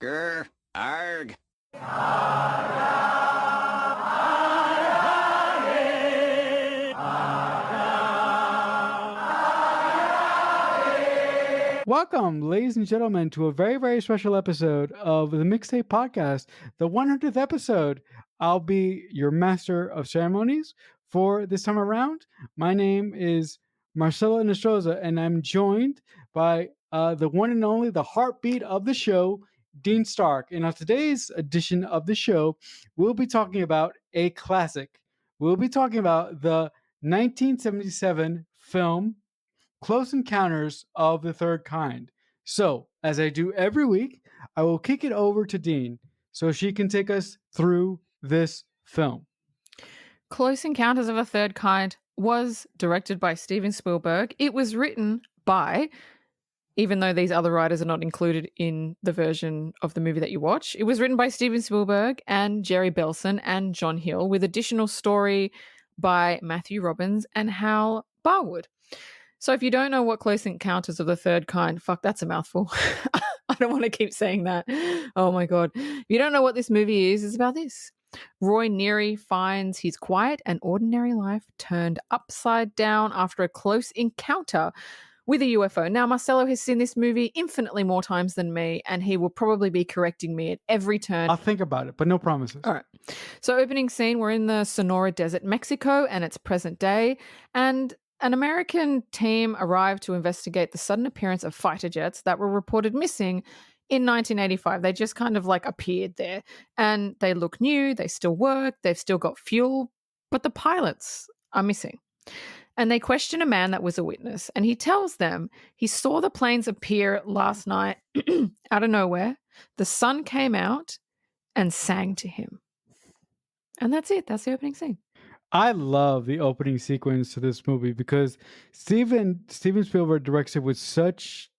Grr, arg. Welcome, ladies and gentlemen, to a very, very special episode of the Mixtape Podcast, the 100th episode. I'll be your master of ceremonies for this time around. My name is Marcelo Nostroza, and I'm joined by the one and only, the heartbeat of the show, Dean Stark. And on today's edition of the show, we'll be talking about a classic. We'll be talking about the 1977 film Close Encounters of the Third Kind. So, as I do every week, I will kick it over to Dean so she can take us through this film. Close Encounters of a Third Kind was directed by Steven Spielberg. It was written by, even though these other writers are not included in the version of the movie that you watch, it was written by Steven Spielberg and Jerry Belson and John Hill, with additional story by Matthew Robbins and Hal Barwood. So if you don't know what Close Encounters of the Third Kind, fuck, that's a mouthful. I don't want to keep saying that. Oh my God. If you don't know what this movie is, it's about this. Roy Neary finds his quiet and ordinary life turned upside down after a close encounter with a UFO. Now, Marcelo has seen this movie infinitely more times than me, and he will probably be correcting me at every turn. I'll think about it, but no promises. All right. So opening scene, we're in the Sonora Desert, Mexico, and it's present day. And an American team arrived to investigate the sudden appearance of fighter jets that were reported missing in 1985. They just kind of like appeared there, and they look new, they still work, they've still got fuel, but the pilots are missing. And they question a man that was a witness, and he tells them he saw the planes appear last night out of nowhere. The sun came out and sang to him. And that's it. That's the opening scene. I love the opening sequence to this movie because Steven Spielberg directs it with such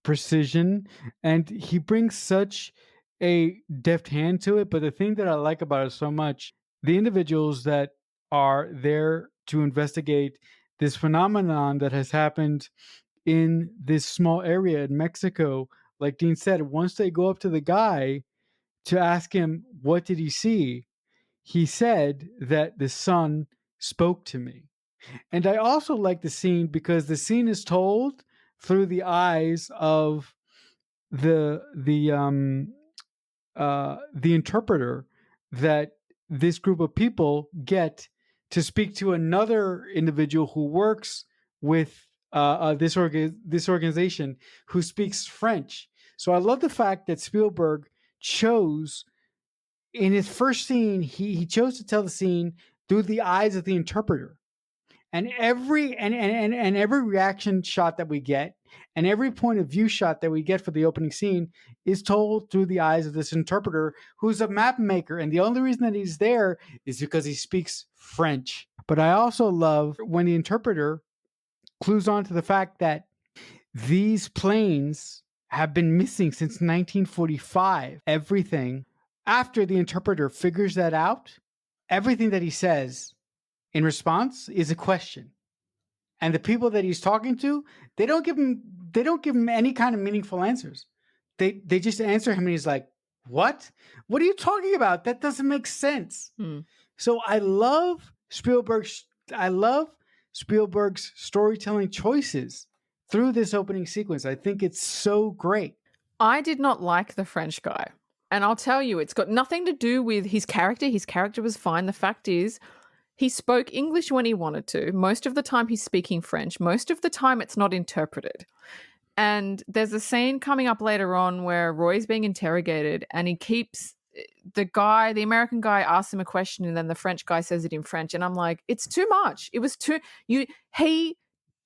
precision, and he brings such a deft hand to it. But the thing that I like about it so much, the individuals that are there to investigate this phenomenon that has happened in this small area in Mexico, like Dean said, once they go up to the guy to ask him, what did he see? He said that the sun spoke to me. And I also like the scene because the scene is told through the eyes of the interpreter that this group of people get to speak to another individual who works with this organization who speaks French. So I love the fact that Spielberg chose, in his first scene, he chose to tell the scene through the eyes of the interpreter. And every reaction shot that we get, and every point of view shot that we get for the opening scene is told through the eyes of this interpreter, who's a map maker. And the only reason that he's there is because he speaks French. But I also love when the interpreter clues on to the fact that these planes have been missing since 1945. Everything. After the interpreter figures that out, everything that he says in response is a question. And the people that he's talking to, they don't give him any kind of meaningful answers. They just answer him and he's like, "What? What are you talking about? That doesn't make sense." So I love Spielberg's storytelling choices through this opening sequence. I think it's so great. I did not like the French guy. And I'll tell you, it's got nothing to do with his character. His character was fine. The fact is, he spoke English when he wanted to. Most of the time, he's speaking French. Most of the time, it's not interpreted. And there's a scene coming up later on where Roy's being interrogated, and the American guy asks him a question, and then the French guy says it in French. And I'm like, it's too much. It was too...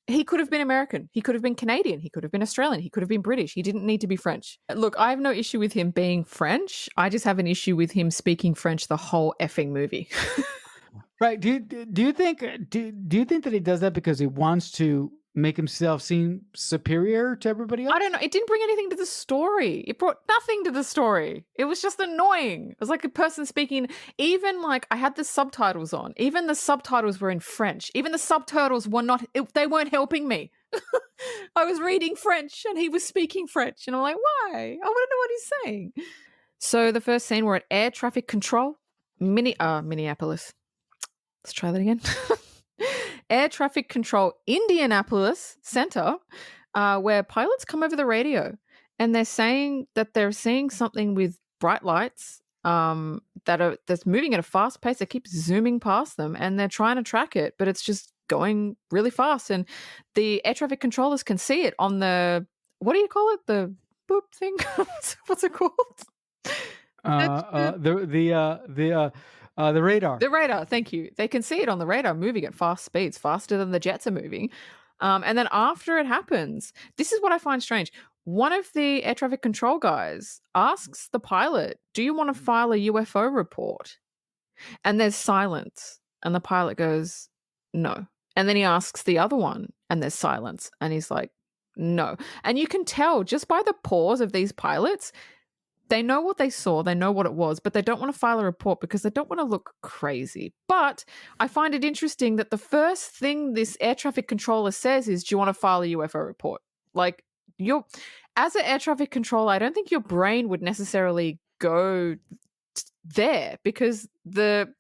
He could have been American. He could have been Canadian. He could have been Australian. He could have been British. He didn't need to be French. Look, I have no issue with him being French. I just have an issue with him speaking French the whole effing movie. Right. Do you think that he does that because he wants to make himself seem superior to everybody else? I don't know. It didn't bring anything to the story. It brought nothing to the story. It was just annoying. It was like a person speaking, even like I had the subtitles on. Even the subtitles were in French. Even the subtitles were not, they weren't helping me. I was reading French and he was speaking French. And I'm like, why? I want to know what he's saying. So the first scene, we're at air traffic control, Minneapolis. Let's try that again. Air traffic control, Indianapolis Center, where pilots come over the radio and they're saying that they're seeing something with bright lights that's moving at a fast pace. They keep zooming past them and they're trying to track it, but it's just going really fast. And the air traffic controllers can see it on the, what do you call it? The boop thing? What's it called? The radar. The radar, thank you. They can see it on the radar moving at fast speeds, faster than the jets are moving. And then after it happens, this is what I find strange. One of the air traffic control guys asks the pilot, do you want to file a UFO report? And there's silence. And the pilot goes, no. And then he asks the other one, and there's silence. And he's like, no. And you can tell just by the pause of these pilots, they know what they saw, they know what it was, but they don't want to file a report because they don't want to look crazy. But I find it interesting that the first thing this air traffic controller says is, do you want to file a UFO report? Like, as an air traffic controller, I don't think your brain would necessarily go there because the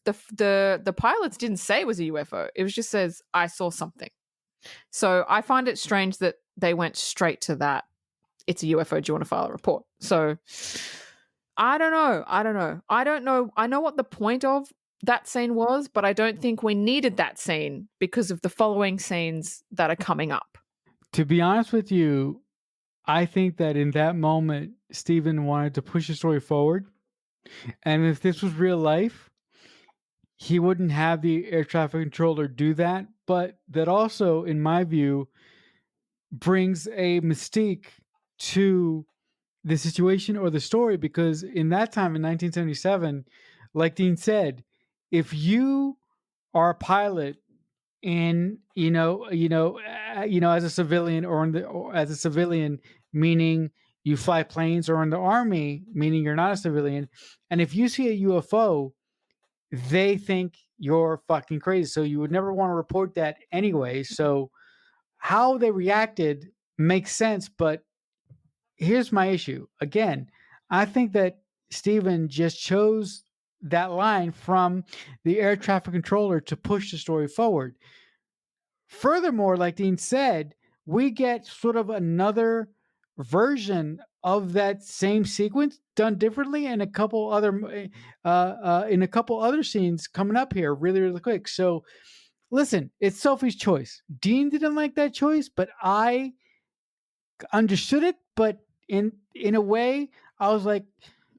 pilots didn't say it was a UFO. It was just says, I saw something. So I find it strange that they went straight to that. It's a UFO. Do you want to file a report? So I don't know. I know what the point of that scene was, but I don't think we needed that scene because of the following scenes that are coming up. To be honest with you, I think that in that moment, Steven wanted to push the story forward. And if this was real life, he wouldn't have the air traffic controller do that. But that also, in my view, brings a mystique to the situation or the story, because in that time in 1977, like Dean said, if you are a pilot in as a civilian or as a civilian, meaning you fly planes, or in the army, meaning you're not a civilian, and if you see a UFO, they think you're fucking crazy, so you would never want to report that anyway. So how they reacted makes sense, but here's my issue. Again, I think that Steven just chose that line from the air traffic controller to push the story forward. Furthermore, like Dean said, we get sort of another version of that same sequence done differently in a couple other scenes coming up here really, really quick. So listen, it's Sophie's choice. Dean didn't like that choice, but I understood it. But in a way, I was like,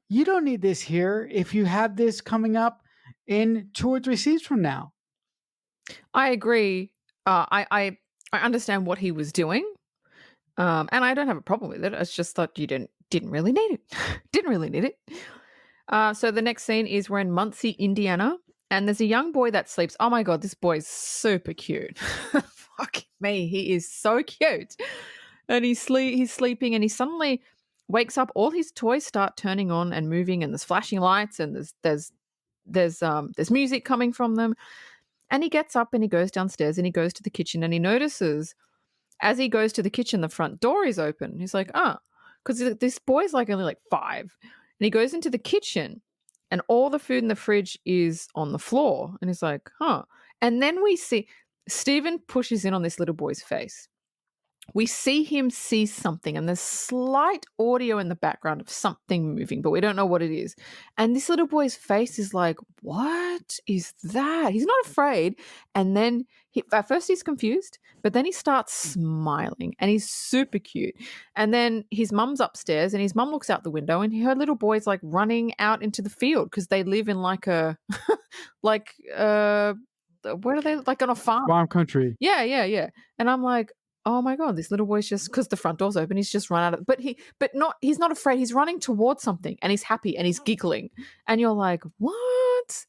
you don't need this here if you have this coming up in 2 or 3 scenes from now. I agree. I understand what he was doing, and I don't have a problem with it. It's just that you didn't really need it. Didn't really need it. So the next scene is we're in Muncie, Indiana, and there's a young boy that sleeps. Oh my god, this boy's super cute. Fuck me, he is so cute. And he's sleeping, and he suddenly wakes up. All his toys start turning on and moving, and there's flashing lights, and there's music coming from them. And he gets up and he goes downstairs and he goes to the kitchen, and he notices as he goes to the kitchen, the front door is open. He's like, because this boy's like only like 5. And he goes into the kitchen and all the food in the fridge is on the floor. And he's like, And then we see Stephen pushes in on this little boy's face. We see him see something, and there's slight audio in the background of something moving, but we don't know what it is. And this little boy's face is like, what is that? He's not afraid. And then at first he's confused, but then he starts smiling, and he's super cute. And then his mum's upstairs, and his mum looks out the window, and her little boy's like running out into the field because they live in like a, like, where are they? Like on a farm. Farm country. Yeah. And I'm like, oh my god, this little boy's just, because the front door's open, he's just run out of, he's not afraid. He's running towards something, and he's happy, and he's giggling, and you're like, what?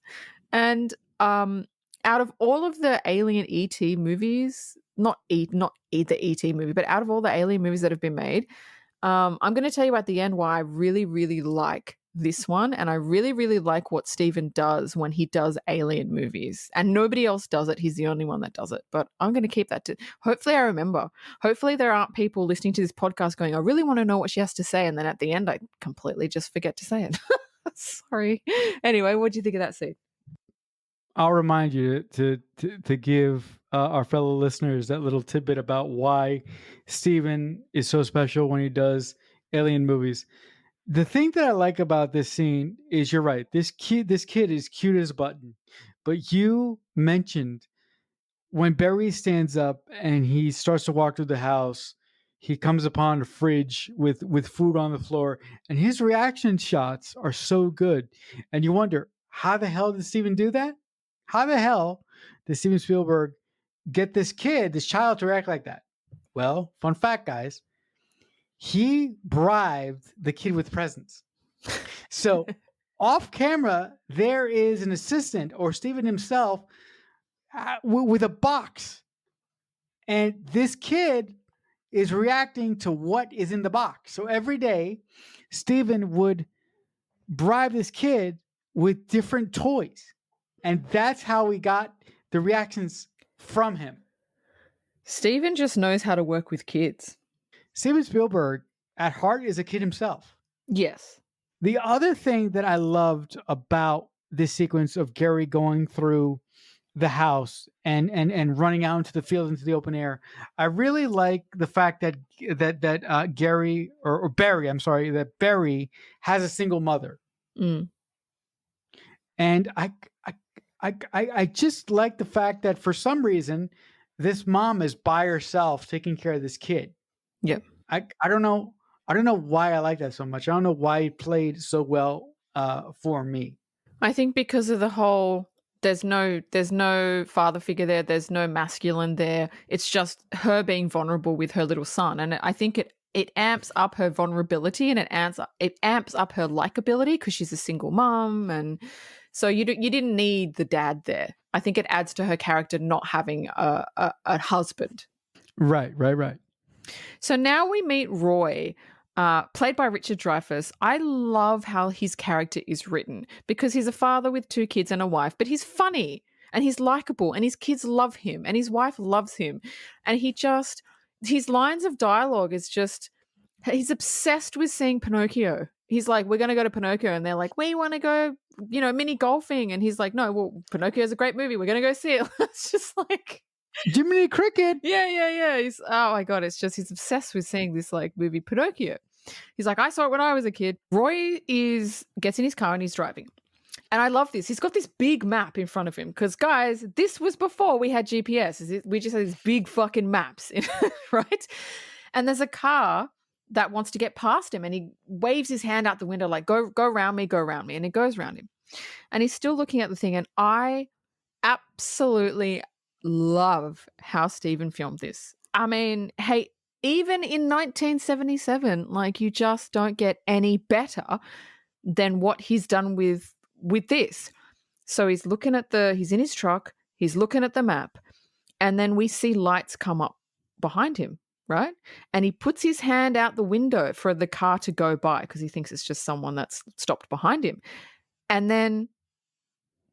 And out of all of the Alien ET movies, not the ET movie, but out of all the Alien movies that have been made, I'm going to tell you at the end why I really, really like this one, and I really, really like what Steven does when he does alien movies. And nobody else does it. He's the only one that does it. But I'm going to keep that. Hopefully I remember. Hopefully there aren't people listening to this podcast going, I really want to know what she has to say. And then at the end, I completely just forget to say it. Sorry. Anyway, what do you think of that scene? I'll remind you to give our fellow listeners that little tidbit about why Steven is so special when he does alien movies. The thing that I like about this scene is you're right. This kid is cute as a button. But you mentioned when Barry stands up and he starts to walk through the house, he comes upon a fridge with food on the floor, and his reaction shots are so good. And you wonder, how the hell did Steven do that? How the hell did Steven Spielberg get this child to react like that? Well, fun fact, guys, he bribed the kid with presents. So off camera, there is an assistant or Steven himself with a box. And this kid is reacting to what is in the box. So every day, Steven would bribe this kid with different toys. And that's how we got the reactions from him. Steven just knows how to work with kids. Steven Spielberg, at heart, is a kid himself. Yes. The other thing that I loved about this sequence of Gary going through the house and running out into the field, into the open air, I really like the fact that Gary or Barry, I'm sorry, that Barry has a single mother. Mm. And I just like the fact that for some reason this mom is by herself taking care of this kid. Yep. I don't know why I like that so much. I don't know why it played so well for me. I think because of the whole there's no father figure there, there's no masculine there. It's just her being vulnerable with her little son. And I think it amps up her vulnerability and it amps up her likability because she's a single mom, and so you didn't need the dad there. I think it adds to her character not having a husband. Right. So now we meet Roy, played by Richard Dreyfuss. I love how his character is written because he's a father with 2 kids and a wife, but he's funny and he's likable and his kids love him and his wife loves him. And his lines of dialogue is just, he's obsessed with seeing Pinocchio. He's like, we're going to go to Pinocchio. And they're like, we want to go, mini golfing. And he's like, no, well, Pinocchio's a great movie. We're going to go see it. It's just like, Jiminy Cricket. Yeah. Oh my God. It's just, he's obsessed with seeing this like movie Pinocchio. He's like, I saw it when I was a kid. Roy gets in his car and he's driving. And I love this. He's got this big map in front of him because, guys, this was before we had GPS. We just had these big fucking maps, right? And there's a car that wants to get past him and he waves his hand out the window like, go around me. And it goes around him. And he's still looking at the thing. And I absolutely love how Steven filmed this. I mean, hey, even in 1977, like, you just don't get any better than what he's done with this. So he's in his truck, he's looking at the map, and then we see lights come up behind him, right? And he puts his hand out the window for the car to go by because he thinks it's just someone that's stopped behind him. And then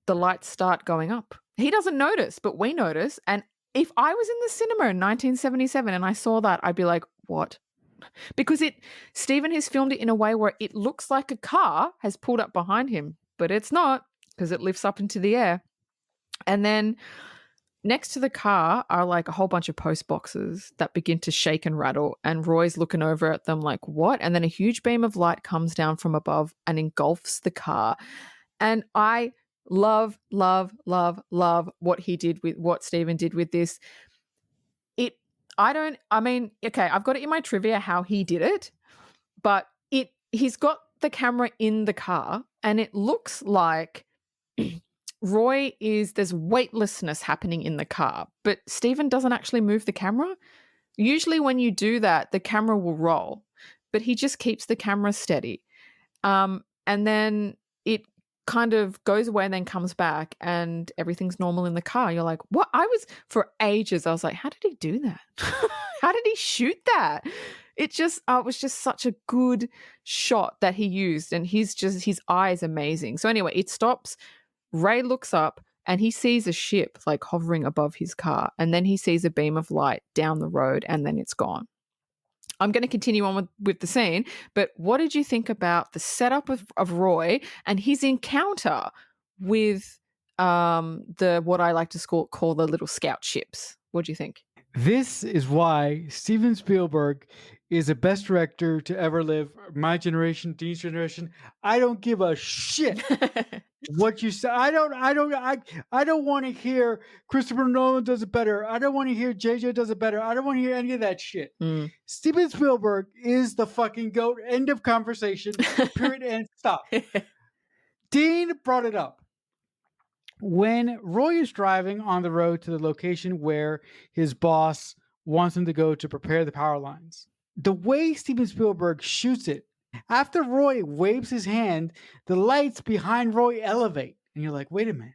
the lights start going up. He doesn't notice, but we notice. And if I was in the cinema in 1977 and I saw that, I'd be like, what? Because Steven has filmed it in a way where it looks like a car has pulled up behind him, but it's not because it lifts up into the air. And then next to the car are like a whole bunch of post boxes that begin to shake and rattle. And Roy's looking over at them like, what? And then a huge beam of light comes down from above and engulfs the car. And I love what Steven did with this. I've got it in my trivia how he did it, but he's got the camera in the car and it looks like there's weightlessness happening in the car, but Steven doesn't actually move the camera. Usually when you do that, the camera will roll, but he just keeps the camera steady. And then it kind of goes away and then comes back and everything's normal in the car. You're like, what? For ages, I was like, how did he do that? How did he shoot that? it was just such a good shot that he used, and his eye is amazing. So anyway, it stops. Ray looks up and he sees a ship like hovering above his car, and then he sees a beam of light down the road, and then it's gone. I'm going to continue on with the scene, but what did you think about the setup of Roy and his encounter with the what I like to call the little scout ships? What do you think? This is why Steven Spielberg is the best director to ever live. My generation, Dean's generation. I don't give a shit what you say. I don't want to hear Christopher Nolan does it better. I don't want to hear JJ does it better. I don't want to hear any of that shit. Mm. Steven Spielberg is the fucking GOAT. End of conversation. Period. And stop. Dean brought it up. When Roy is driving on the road to the location where his boss wants him to go to prepare the power lines, the way Steven Spielberg shoots it, after Roy waves his hand, the lights behind Roy elevate. And you're like, wait a minute,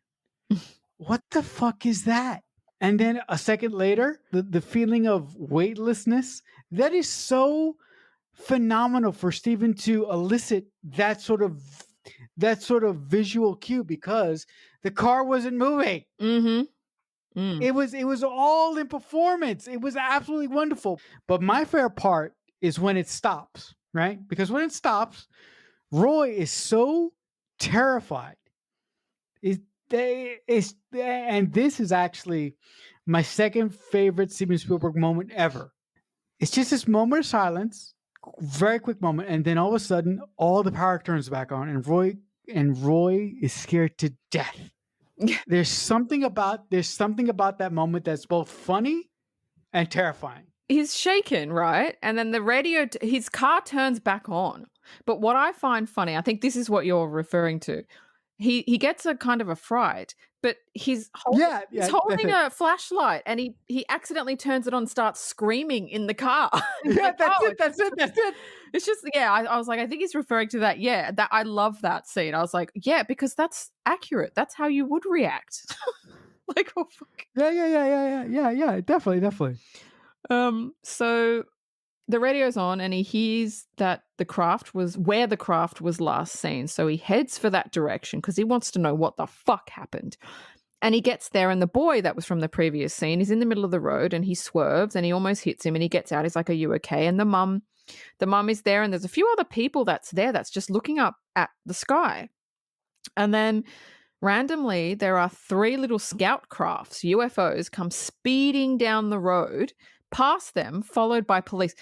what the fuck is that? And then a second later, the feeling of weightlessness, that is so phenomenal for Steven to elicit that sort of visual cue, because the car wasn't moving. Mm-hmm. Mm. It was all in performance. It was absolutely wonderful. But my favorite part is when it stops, right? Because when it stops, Roy is so terrified. And this is actually my second favorite Steven Spielberg moment ever. It's just this moment of silence, very quick moment, and then all of a sudden, all the power turns back on, and Roy is scared to death. There's something about that moment that's both funny and terrifying. He's shaken, right? And then the radio, his car turns back on. But what I find funny, I think this is what you're referring to. He gets a kind of a fright, but he's holding a flashlight, and he accidentally turns it on and starts screaming in the car. Yeah, that's it. It's just, yeah, I was like, I think he's referring to that. Yeah, that I love that scene. I was like, yeah, because that's accurate. That's how you would react. Like, oh fuck. Yeah, definitely. So the radio's on, and he hears that the craft was where the craft was last seen. So he heads for that direction because he wants to know what the fuck happened. And he gets there, and the boy that was from the previous scene is in the middle of the road, and he swerves and he almost hits him, and he gets out. He's like, "Are you okay?" And the mum is there, and there's a few other people that's there that's just looking up at the sky. And then randomly, there are 3 little scout crafts, UFOs, come speeding down the road past them, followed by police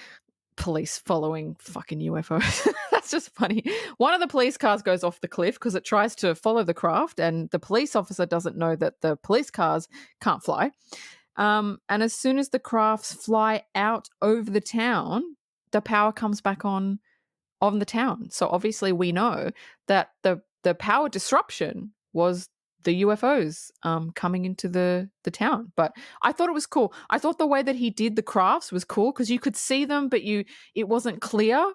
following fucking UFOs. That's just funny. One of the police cars goes off the cliff because it tries to follow the craft, and the police officer doesn't know that the police cars can't fly. And as soon as the crafts fly out over the town, the power comes back on the town. So obviously we know that the power disruption was the UFOs coming into the town. But I thought it was cool. I thought the way that he did the crafts was cool because you could see them, but it wasn't clear.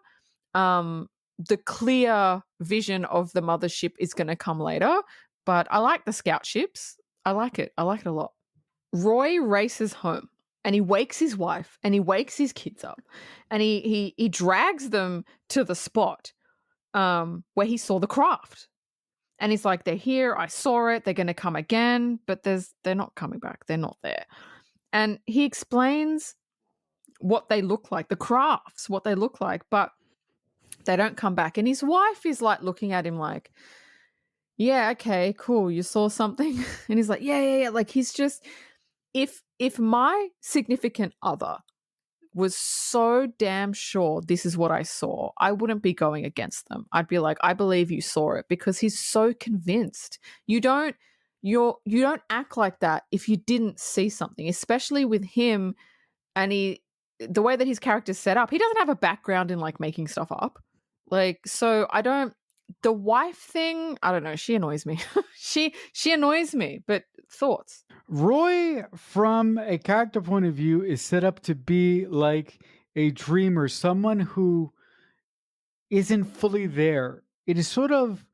The clear vision of the mothership is going to come later. But I like the scout ships. I like it. I like it a lot. Roy races home, and he wakes his wife and he wakes his kids up, and he drags them to the spot where he saw the craft. And he's like, they're here. I saw it. They're going to come again, but they're not coming back. They're not there. And he explains what they look like, the crafts, what they look like, but they don't come back. And his wife is like looking at him like, yeah, okay, cool. You saw something? And he's like, yeah. Like he's just, if my significant other was so damn sure this is what I saw, I wouldn't be going against them. I'd be like, I believe you saw it, because he's so convinced. You don't act like that if you didn't see something, especially with him. And the way that his character's set up, he doesn't have a background in like making stuff up. Like, so the wife thing, I don't know, she annoys me. she annoys me, but thoughts? Roy, from a character point of view, is set up to be like a dreamer, someone who isn't fully there. It is sort of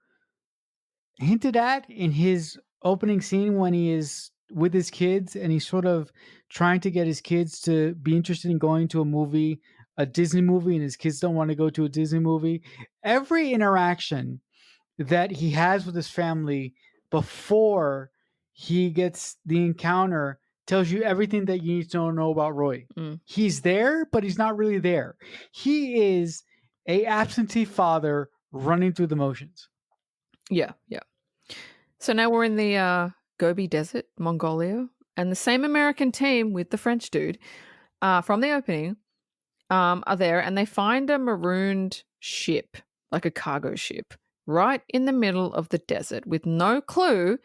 hinted at in his opening scene when he is with his kids and he's sort of trying to get his kids to be interested in going to a movie a Disney movie and his kids don't want to go to a Disney movie. Every interaction that he has with his family before he gets the encounter tells you everything that you need to know about Roy. Mm. He's there, but he's not really there. He is a absentee father running through the motions. Yeah, yeah. So now we're in the Gobi Desert, Mongolia, and the same American team with the French dude from the opening are there, and they find a marooned ship, like a cargo ship, right in the middle of the desert with no clue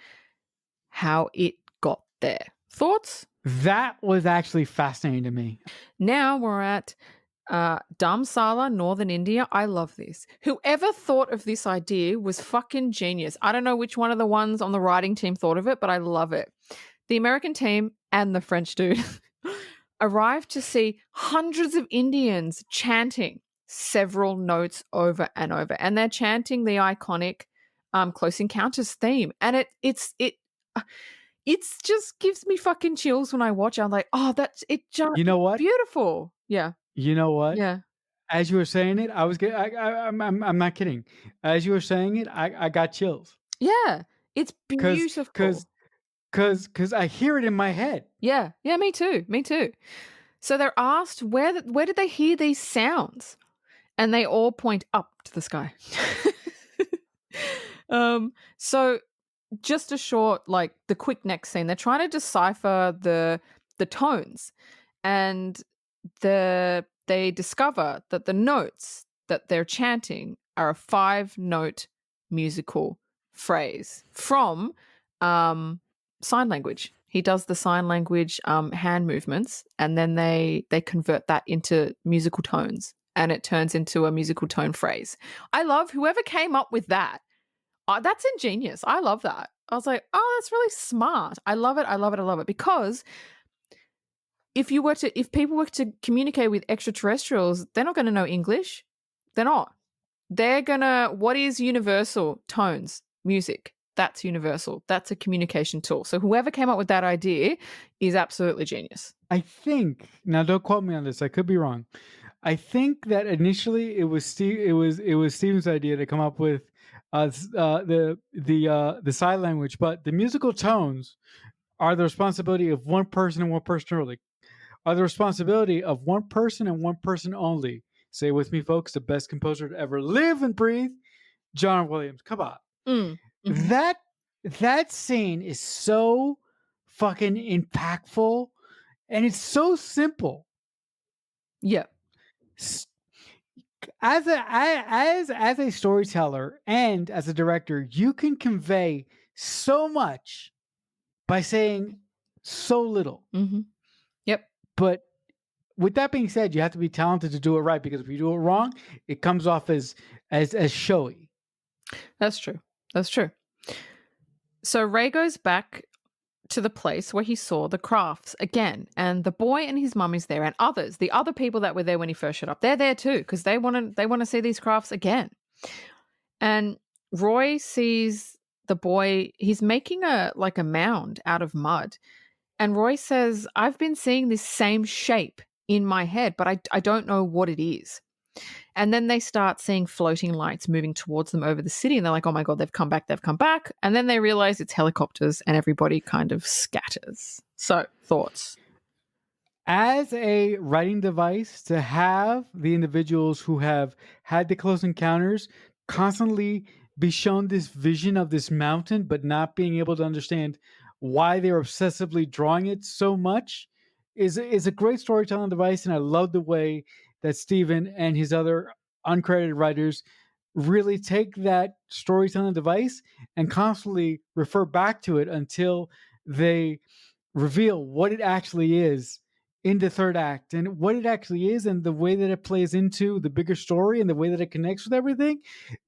how it got there. Thoughts? That was actually fascinating to me. Now we're at Dharamsala, Northern India. I love this. Whoever thought of this idea was fucking genius. I don't know which one of the ones on the writing team thought of it, but I love it. The American team and the French dude arrived to see hundreds of Indians chanting several notes over and over, and they're chanting the iconic Close Encounters theme, and it just gives me fucking chills when I watch it. I'm like, oh, that's it. Just You know what? beautiful. Yeah, You know what? yeah, As you were saying it, I was getting. I'm not kidding. As you were saying it, I got chills yeah. It's because beautiful. because because I hear it in my head. Yeah, yeah. Me too. Me too. So they're asked where did they hear these sounds, and they all point up to the sky. So just a short, like the quick next scene. They're trying to decipher the tones, and they discover that the notes that they're chanting are a 5-note musical phrase from sign language. He does the sign language hand movements, and then they convert that into musical tones, and it turns into a musical tone phrase. I love whoever came up with that. That's ingenious. I love that. I was like, oh, that's really smart. I love it. I love it. I love it. Because if people were to communicate with extraterrestrials, they're not going to know English. They're not. They're going to, what is universal? Tones, music. That's universal. That's a communication tool. So whoever came up with that idea is absolutely genius. I think, now don't quote me on this. I could be wrong. I think that initially it was Steven's idea to come up with the sign language, but the musical tones are the responsibility of one person and one person only. Are the responsibility of one person and one person only. Say with me, folks, the best composer to ever live and breathe, John Williams. Come on. Mm-hmm. That scene is so fucking impactful, and it's so simple. Yeah. As a storyteller and as a director, you can convey so much by saying so little. Mm-hmm. Yep. But with that being said, you have to be talented to do it right, because if you do it wrong, it comes off as showy. That's true. That's true. So Ray goes back to the place where he saw the crafts again, and the boy and his mum is there, and others, the other people that were there when he first showed up, they're there too, because they want to see these crafts again. And Roy sees the boy, he's making a mound out of mud, and Roy says, I've been seeing this same shape in my head, but I don't know what it is. And then they start seeing floating lights moving towards them over the city, and they're like, oh my God, they've come back. And then they realize it's helicopters, and everybody kind of scatters. So, thoughts? As a writing device, to have the individuals who have had the close encounters constantly be shown this vision of this mountain, but not being able to understand why they're obsessively drawing it so much is a great storytelling device. And I love the way that Steven and his other uncredited writers really take that storytelling device and constantly refer back to it until they reveal what it actually is in the third act, and what it actually is, and the way that it plays into the bigger story and the way that it connects with everything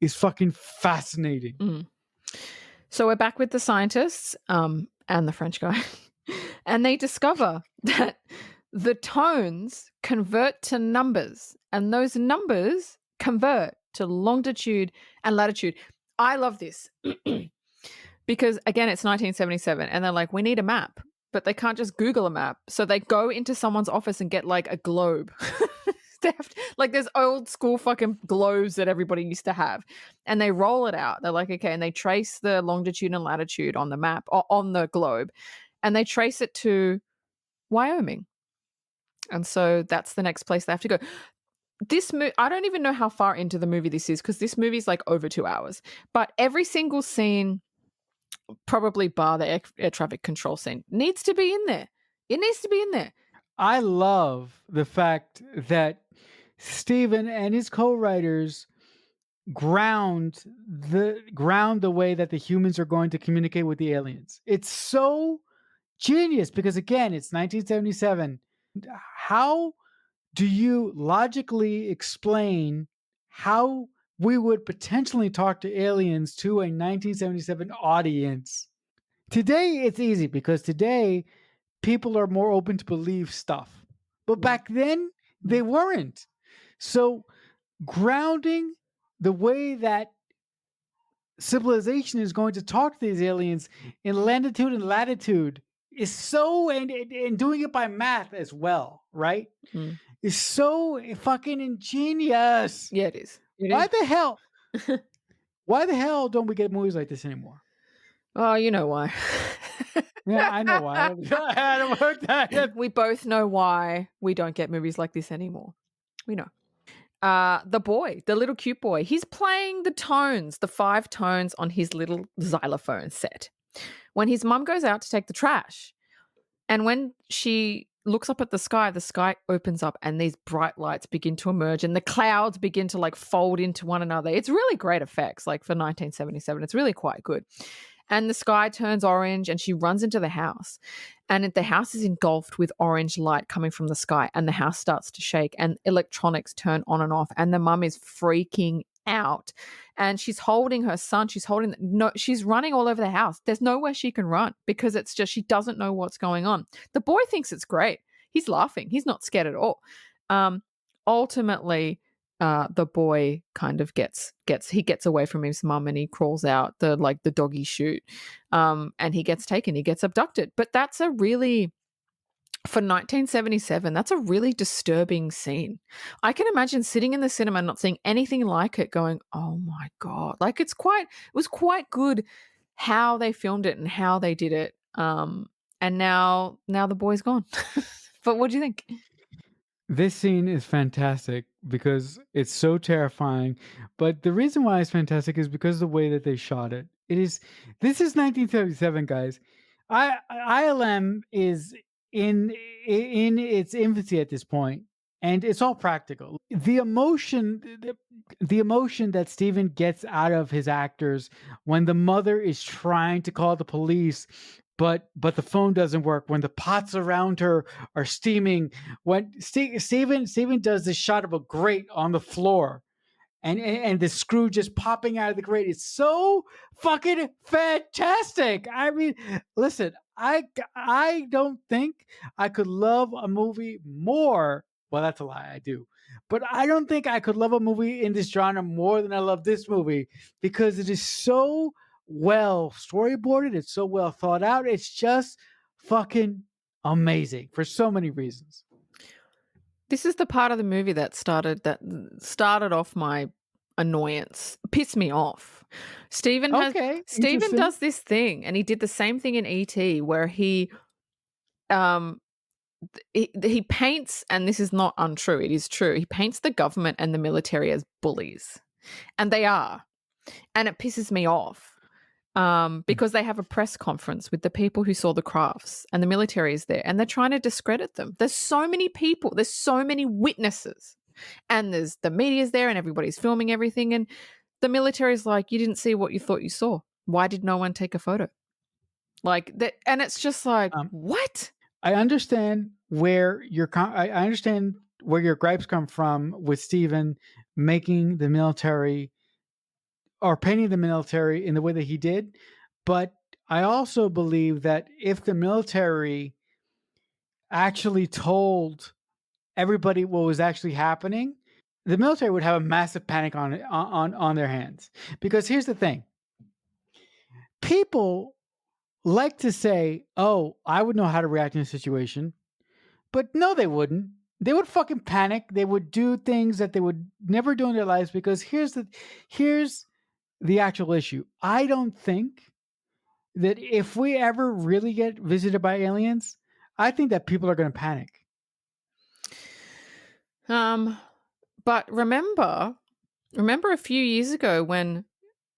is fucking fascinating. Mm. So we're back with the scientists and the French guy, and they discover that the tones convert to numbers, and those numbers convert to longitude and latitude. I love this because, again, it's 1977, and they're like, we need a map, but they can't just Google a map. So they go into someone's office and get like a globe. like there's old school fucking globes that everybody used to have, and they roll it out. They're like, okay, and they trace the longitude and latitude on the map or on the globe, and they trace it to Wyoming. And so that's the next place they have to go. I don't even know how far into the movie this is because this movie's like over 2 hours. But every single scene, probably bar the air traffic control scene, needs to be in there. It needs to be in there. I love the fact that Steven and his co-writers ground the way that the humans are going to communicate with the aliens. It's so genius because again, it's 1977. How do you logically explain how we would potentially talk to aliens to a 1977 audience? Today it's easy because today people are more open to believe stuff. But back then they weren't. So grounding the way that civilization is going to talk to these aliens in longitude and latitude is so, and doing it by math as well, right? Mm. Is so fucking ingenious. Yeah, it is. Why the hell? Why the hell don't we get movies like this anymore? Oh, you know why. Yeah, I know why. I don't want that. We both know why we don't get movies like this anymore. We know. The boy, the little cute boy, he's playing the tones, the 5 tones on his little xylophone set. When his mum goes out to take the trash, and when she looks up at the sky opens up and these bright lights begin to emerge and the clouds begin to like fold into one another. It's really great effects, like for 1977. It's really quite good. And the sky turns orange and she runs into the house. And the house is engulfed with orange light coming from the sky. And the house starts to shake and electronics turn on and off. And the mum is freaking out. And she's holding her son. She's running all over the house. There's nowhere she can run because it's just, she doesn't know what's going on. The boy thinks it's great. He's laughing. He's not scared at all. Ultimately, the boy kind of gets away from his mum and he crawls out the doggy chute, and he gets taken. He gets abducted. But that's a really, for 1977, that's a really disturbing scene. I can imagine sitting in the cinema not seeing anything like it, going, "Oh my god!" Like it was quite good how they filmed it and how they did it. And now the boy's gone. But what do you think? This scene is fantastic because it's so terrifying. But the reason why it's fantastic is because of the way that they shot it. This is 1977, guys. ILM is in its infancy at this point, and it's all practical. The emotion that Steven gets out of his actors when the mother is trying to call the police, but the phone doesn't work, when the pots around her are steaming, when Steven does this shot of a grate on the floor and the screw just popping out of the grate. It's so fucking fantastic. I mean, listen, I don't think I could love a movie more. Well, that's a lie. I do. But I don't think I could love a movie in this genre more than I love this movie because it is so well storyboarded. It's so well thought out. It's just fucking amazing for so many reasons. This is the part of the movie that started off my annoyance, pissed me off. Steven does this thing, and he did the same thing in E.T. where he paints, and this is not untrue, it is true. He paints the government and the military as bullies, and they are, and it pisses me off. Because they have a press conference with the people who saw the crafts and the military is there and they're trying to discredit them. There's so many people, there's so many witnesses, and there's the media's there and everybody's filming everything, and the military's like, you didn't see what you thought you saw. Why did no one take a photo? Like that, and it's just like, what? I understand where I understand where your gripes come from with Steven making the military or painting the military in the way that he did. But I also believe that if the military actually told everybody what was actually happening, the military would have a massive panic on their hands. Because here's the thing. People like to say, "Oh, I would know how to react in a situation." But no, they wouldn't. They would fucking panic. They would do things that they would never do in their lives because here's the actual issue. I don't think that if we ever really get visited by aliens, I think that people are going to panic. Um, but remember a few years ago when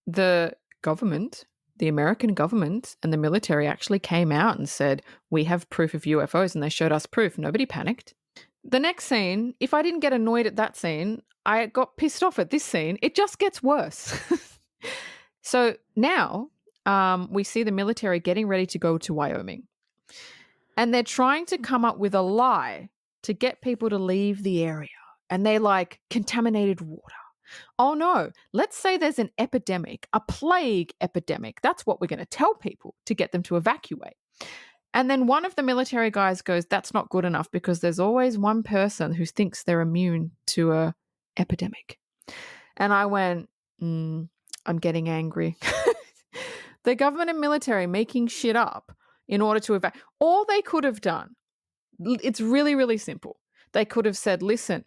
the government, the American government and the military actually came out and said, we have proof of UFOs, and they showed us proof. Nobody panicked. The next scene, if I didn't get annoyed at that scene, I got pissed off at this scene. It just gets worse. So now we see the military getting ready to go to Wyoming. And they're trying to come up with a lie to get people to leave the area. And they're like, contaminated water. Oh no, let's say there's an epidemic, a plague epidemic. That's what we're going to tell people to get them to evacuate. And then one of the military guys goes, that's not good enough because there's always one person who thinks they're immune to a epidemic. And I went, I'm getting angry. The government and military making shit up in order to evacuate. All they could have done, it's really, really simple. They could have said, listen,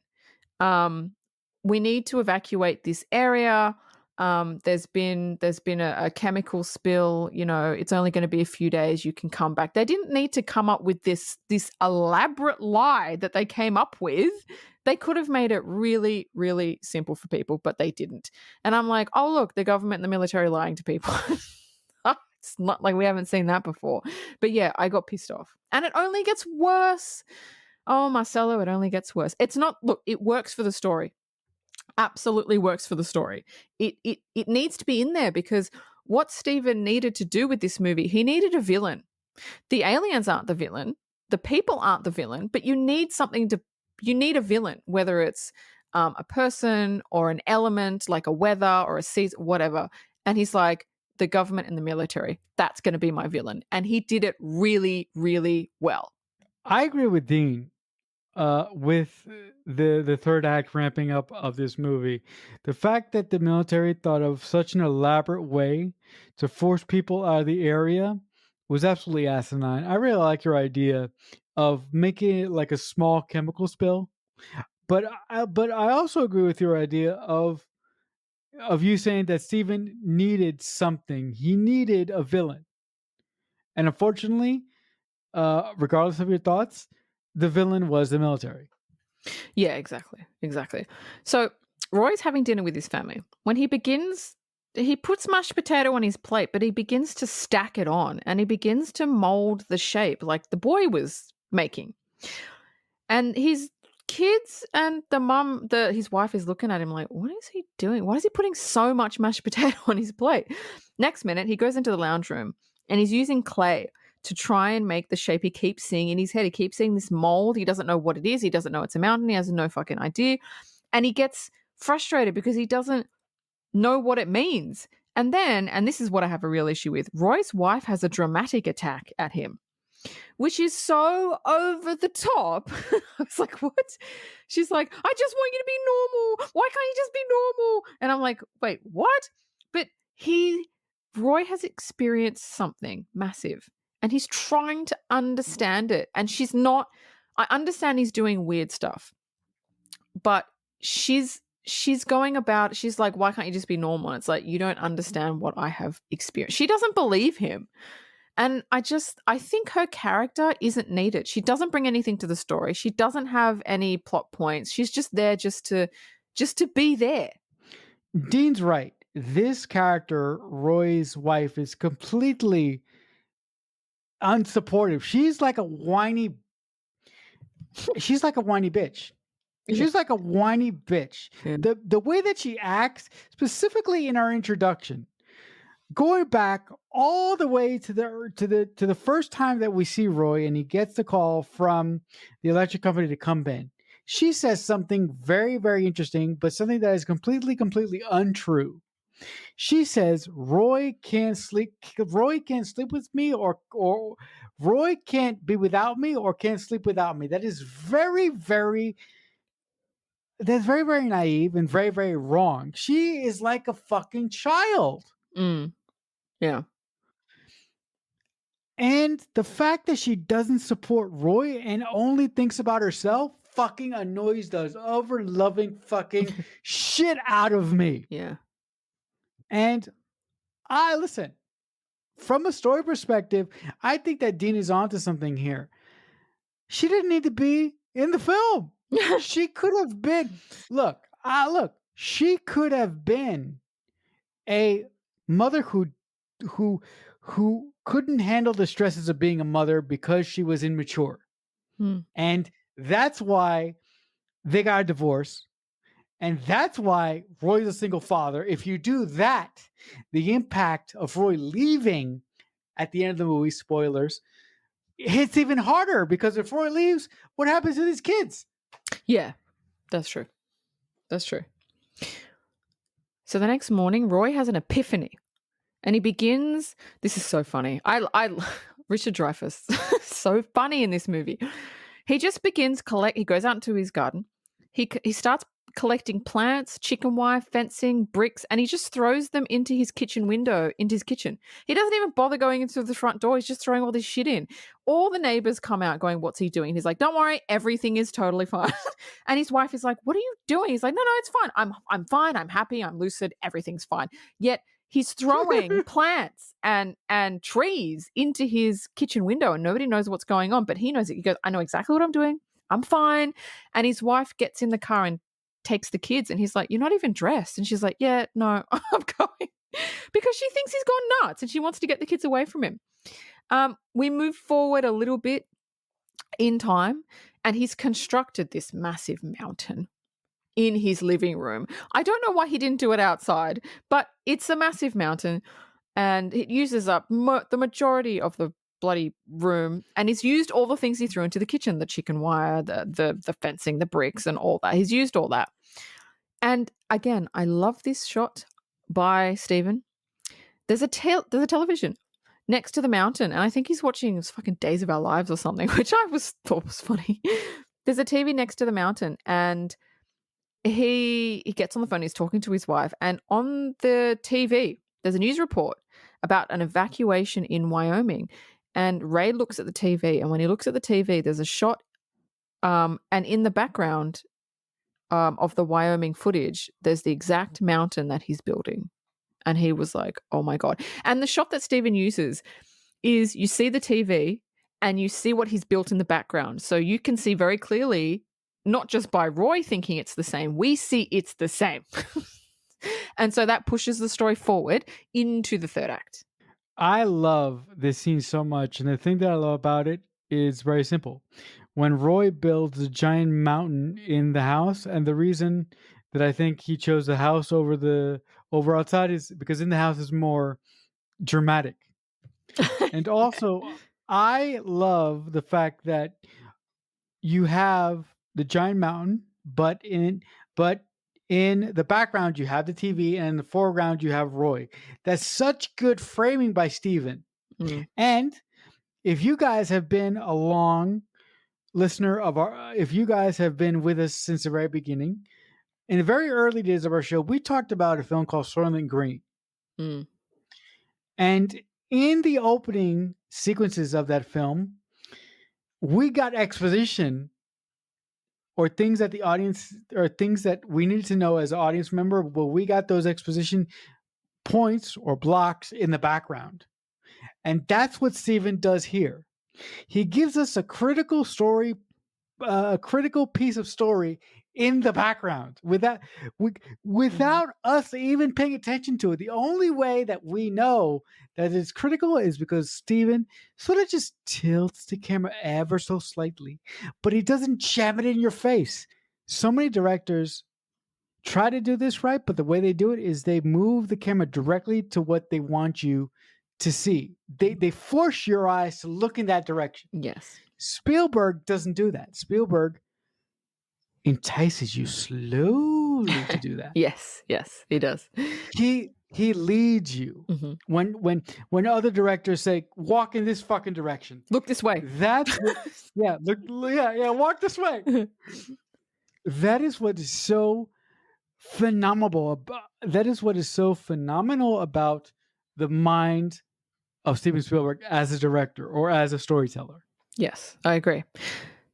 we need to evacuate this area. There's been a chemical spill. You know, it's only going to be a few days. You can come back. They didn't need to come up with this elaborate lie that they came up with. They could have made it really, really simple for people, but they didn't. And I'm like, oh look, the government and the military lying to people. It's not like we haven't seen that before. But yeah, I got pissed off, and it only gets worse. Oh, Marcelo, it only gets worse. It's not. Look, it works for the story. Absolutely works for the story. It needs to be in there because what Steven needed to do with this movie, he needed a villain. The aliens aren't the villain. The people aren't the villain, but you need a villain, whether it's a person or an element like a weather or a season, whatever. And he's like, the government and the military, that's going to be my villain. And he did it really, really well. I agree with Dean. With the third act ramping up of this movie, the fact that the military thought of such an elaborate way to force people out of the area was absolutely asinine. I really like your idea of making it like a small chemical spill, but I also agree with your idea of you saying that Steven needed something. He needed a villain, and unfortunately, regardless of your thoughts, the villain was the military. Yeah, exactly. Exactly. So Roy's having dinner with his family. When he puts mashed potato on his plate, but he begins to stack it on and he begins to mold the shape like the boy was making. And his kids and his wife is looking at him like, what is he doing? Why is he putting so much mashed potato on his plate? Next minute, he goes into the lounge room and he's using clay to try and make the shape he keeps seeing in his head. He keeps seeing this mold. He doesn't know what it is. He doesn't know it's a mountain. He has no fucking idea. And he gets frustrated because he doesn't know what it means. And then, and this is what I have a real issue with, Roy's wife has a dramatic attack at him, which is so over the top. I was like, what? She's like, I just want you to be normal. Why can't you just be normal? And I'm like, wait, what? But Roy has experienced something massive and he's trying to understand it. And she's not, I understand he's doing weird stuff, but she's going about, she's like, why can't you just be normal? And it's like, you don't understand what I have experienced. She doesn't believe him. And I think her character isn't needed. She doesn't bring anything to the story. She doesn't have any plot points. She's just there just to be there. Dean's right. This character, Roy's wife, is completely unsupportive. She's like a whiny bitch. She's like a whiny bitch. Yeah. The way that she acts, specifically in our introduction, going back all the way to the first time that we see Roy and he gets the call from the electric company to come in. She says something very, very interesting, but something that is completely untrue. She says Roy can't sleep with me, or Roy can't be without me, or can't sleep without me. That is that's very, very naive and very, very wrong. She is like a fucking child. Yeah. And the fact that she doesn't support Roy and only thinks about herself fucking annoys the ever loving fucking shit out of me. Yeah. And listen, from a story perspective, I think that Dean is onto something here. She didn't need to be in the film. She could have been, look, she could have been a mother who who couldn't handle the stresses of being a mother because she was immature. Hmm. And that's why they got a divorce. And that's why Roy's a single father. If you do that, the impact of Roy leaving at the end of the movie, spoilers, hits even harder, because if Roy leaves, what happens to these kids? Yeah, that's true. That's true. So the next morning, Roy has an epiphany, and he begins. This is so funny. I Richard Dreyfuss, so funny in this movie. He just begins He goes out into his garden. He starts collecting plants, chicken wire, fencing, bricks, and he just throws them into his kitchen window, into his kitchen. He doesn't even bother going into the front door. He's just throwing all this shit in. All the neighbors come out going, "What's he doing?" He's like, "Don't worry, everything is totally fine." And his wife is like, "What are you doing?" He's like, "No, it's fine. I'm fine. I'm happy. I'm lucid. Everything's fine." Yet he's throwing plants and trees into his kitchen window, and nobody knows what's going on, but he knows it. He goes, "I know exactly what I'm doing. I'm fine." And his wife gets in the car and takes the kids, and he's like, "You're not even dressed." And she's like, "Yeah, no, I'm going." Because she thinks he's gone nuts and she wants to get the kids away from him. We move forward a little bit in time, and he's constructed this massive mountain in his living room. I don't know why he didn't do it outside, but it's a massive mountain, and it uses up the majority of the bloody room, and he's used all the things he threw into the kitchen, the chicken wire, the fencing, the bricks, and all that. He's used all that. And again, I love this shot by Stephen. There's a television next to the mountain, and I think he's watching fucking Days of Our Lives or something, which I thought was funny. There's a TV next to the mountain, and he gets on the phone. He's talking to his wife, and on the TV, there's a news report about an evacuation in Wyoming. And Ray looks at the TV, and when he looks at the TV, there's a shot, and in the background of the Wyoming footage, there's the exact mountain that he's building. And he was like, "Oh my God." And the shot that Stephen uses is, you see the TV and you see what he's built in the background. So you can see very clearly, not just by Roy thinking it's the same, we see it's the same. And so that pushes the story forward into the third act. I love this scene so much. And the thing that I love about it is very simple. When Roy builds a giant mountain in the house, and the reason that I think he chose the house over outside is because in the house is more dramatic. And also, I love the fact that you have the giant mountain, but in the background you have the TV, and in the foreground you have Roy. That's such good framing by Steven. Mm. And if you guys have been a long listener of if you guys have been with us since the very beginning, in the very early days of our show, we talked about a film called Soylent Green. Mm. And in the opening sequences of that film, we got exposition, or things that the audience, or things that we needed to know as an audience member, but we got those exposition points or blocks in the background. And that's what Steven does here. He gives us a critical story, a critical piece of story in the background without us even paying attention to it. The only way that we know that it's critical is because Steven sort of just tilts the camera ever so slightly, but he doesn't jam it in your face. So many directors try to do this right, but the way they do it is they move the camera directly to what they want you to see. They force your eyes to look in that direction. Yes. Spielberg doesn't do that. Spielberg entices you slowly to do that. Yes, he does. He leads you. Mm-hmm. When other directors say, "Walk in this fucking direction," Look this way. That's what, walk this way. That is what is so phenomenal about. That is what is so phenomenal about the mind of Steven Spielberg as a director or as a storyteller. Yes, I agree.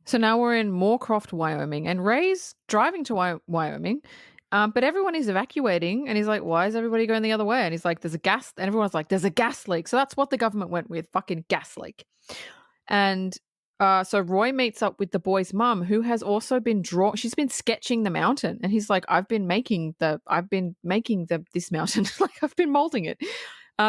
So now we're in Moorcroft, Wyoming, and Ray's driving to Wyoming, but everyone is evacuating, and he's like, "Why is everybody going the other way?" And he's like, "There's a gas," and everyone's like, "There's a gas leak." So that's what the government went with, fucking gas leak. And so Roy meets up with the boy's mum, who has also been she's been sketching the mountain, and he's like, I've been making this mountain, like I've been molding it.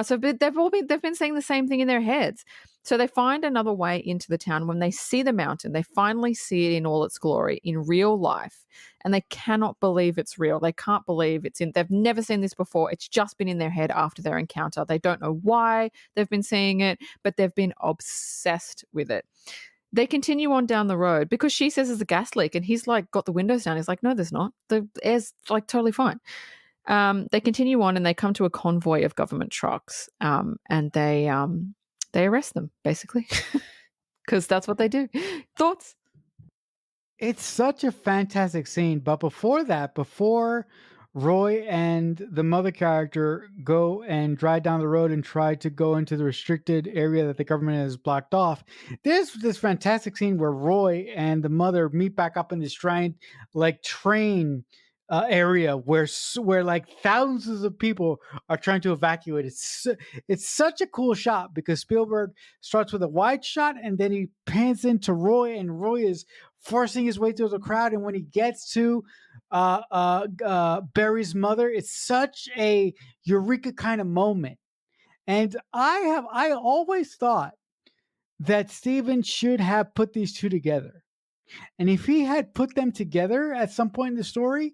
So they've been saying the same thing in their heads. So they find another way into the town. When they see the mountain, they finally see it in all its glory in real life, and they cannot believe it's real. They can't believe it's in. They've never seen this before. It's just been in their head after their encounter. They don't know why they've been seeing it, but they've been obsessed with it. They continue on down the road because she says there's a gas leak, and he's like got the windows down. He's like, no, there's not. The air's like totally fine. They continue on and they come to a convoy of government trucks, and they arrest them basically because that's what they do. Thoughts? It's such a fantastic scene, but before that, before Roy and the mother character go and drive down the road and try to go into the restricted area that the government has blocked off, there's this fantastic scene where Roy and the mother meet back up in this giant, like, train area where like thousands of people are trying to evacuate. It's such a cool shot because Spielberg starts with a wide shot and then he pans into Roy, and Roy is forcing his way through the crowd. And when he gets to Barry's mother, it's such a eureka kind of moment. And I always thought that Steven should have put these two together. And if he had put them together at some point in the story,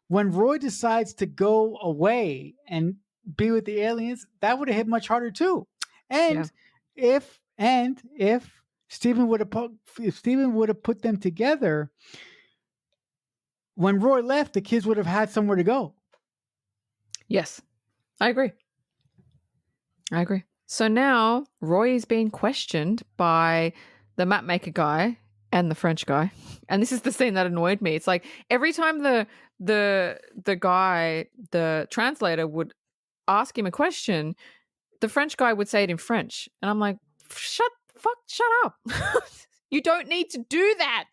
when Roy decides to go away and be with the aliens, that would have hit much harder too. Yeah. And if Steven would have put them together, when Roy left, the kids would have had somewhere to go. Yes, I agree. So now Roy is being questioned by the map maker guy and the French guy. And this is the scene that annoyed me. It's like every time the guy, the translator, would ask him a question, the French guy would say it in French. And I'm like, shut up. You don't need to do that.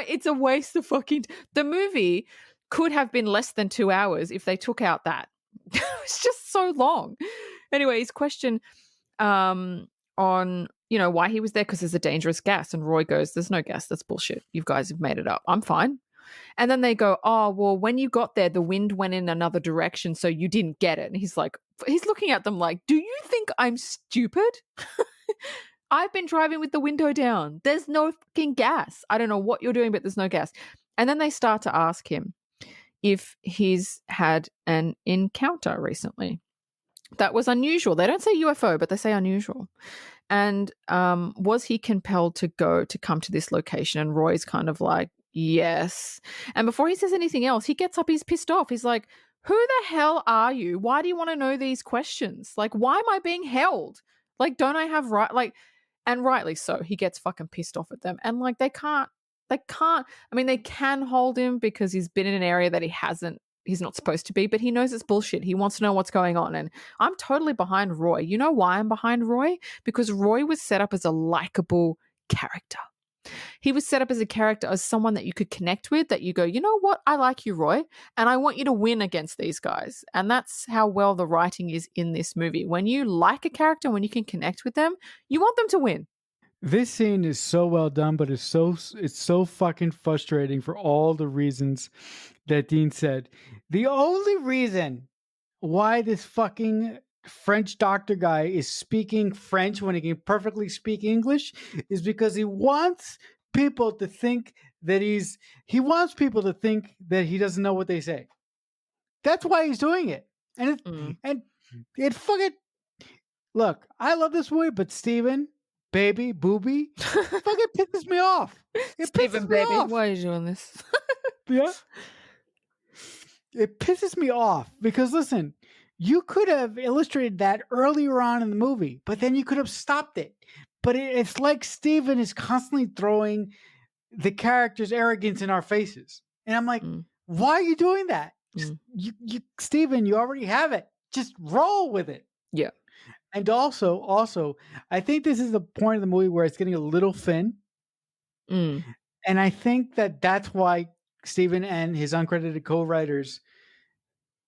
It's a waste of fucking. The movie could have been less than 2 hours if they took out that. It's just so long. Anyway, his question on why he was there, because there's a dangerous gas, and Roy goes, "There's no gas. That's bullshit. You guys have made it up. I'm fine." And then they go, "Oh, well, when you got there, the wind went in another direction, so you didn't get it." And he's looking at them like, "Do you think I'm stupid? I've been driving with the window down. There's no fucking gas. I don't know what you're doing, but there's no gas." And then they start to ask him if he's had an encounter recently that was unusual. They don't say UFO, but they say unusual. And was he compelled to come to this location? And Roy's kind of like, yes. And before he says anything else, he gets up, he's pissed off. He's like, who the hell are you? Why do you want to know these questions? Like, why am I being held? Like, don't I have right? Like, and rightly so. He gets fucking pissed off at them. And like, they can't, I mean, they can hold him because he's been in an area that he's not supposed to be, but he knows it's bullshit. He wants to know what's going on. And I'm totally behind Roy. You know why I'm behind Roy? Because Roy was set up as a likable character. He was set up as a character, as someone that you could connect with, that you go, you know what? I like you, Roy, and I want you to win against these guys. And that's how well the writing is in this movie. When you like a character, when you can connect with them, you want them to win. This scene is so well done, but it's so fucking frustrating for all the reasons that Dean said. The only reason why this fucking French doctor guy is speaking French when he can perfectly speak English is because he wants people to think that he doesn't know what they say. That's why he's doing it. And it fucking look, I love this movie, but Steven, baby, booby, fucking pisses me off. It Stephen, pisses me baby, off. why are you doing this? Yeah. It pisses me off because listen, you could have illustrated that earlier on in the movie, but then you could have stopped it. But it's like Steven is constantly throwing the character's arrogance in our faces. And I'm like, why are you doing that? Just, Steven, you already have it. Just roll with it. Yeah. And also, I think this is the point of the movie where it's getting a little thin. And I think that that's why Steven and his uncredited co-writers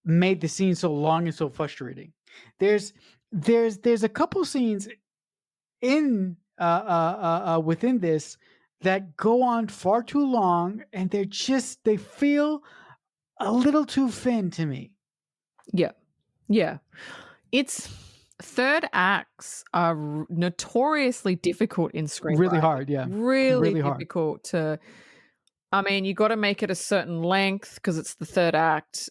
made the scene so long and so frustrating. There's there's a couple scenes in within this that go on far too long, and they feel a little too thin to me. Yeah. Yeah. It's third acts are notoriously difficult in Really screenwriting. hard, yeah. Really Really hard. difficult to I mean, you gotta make it a certain length because it's the third act,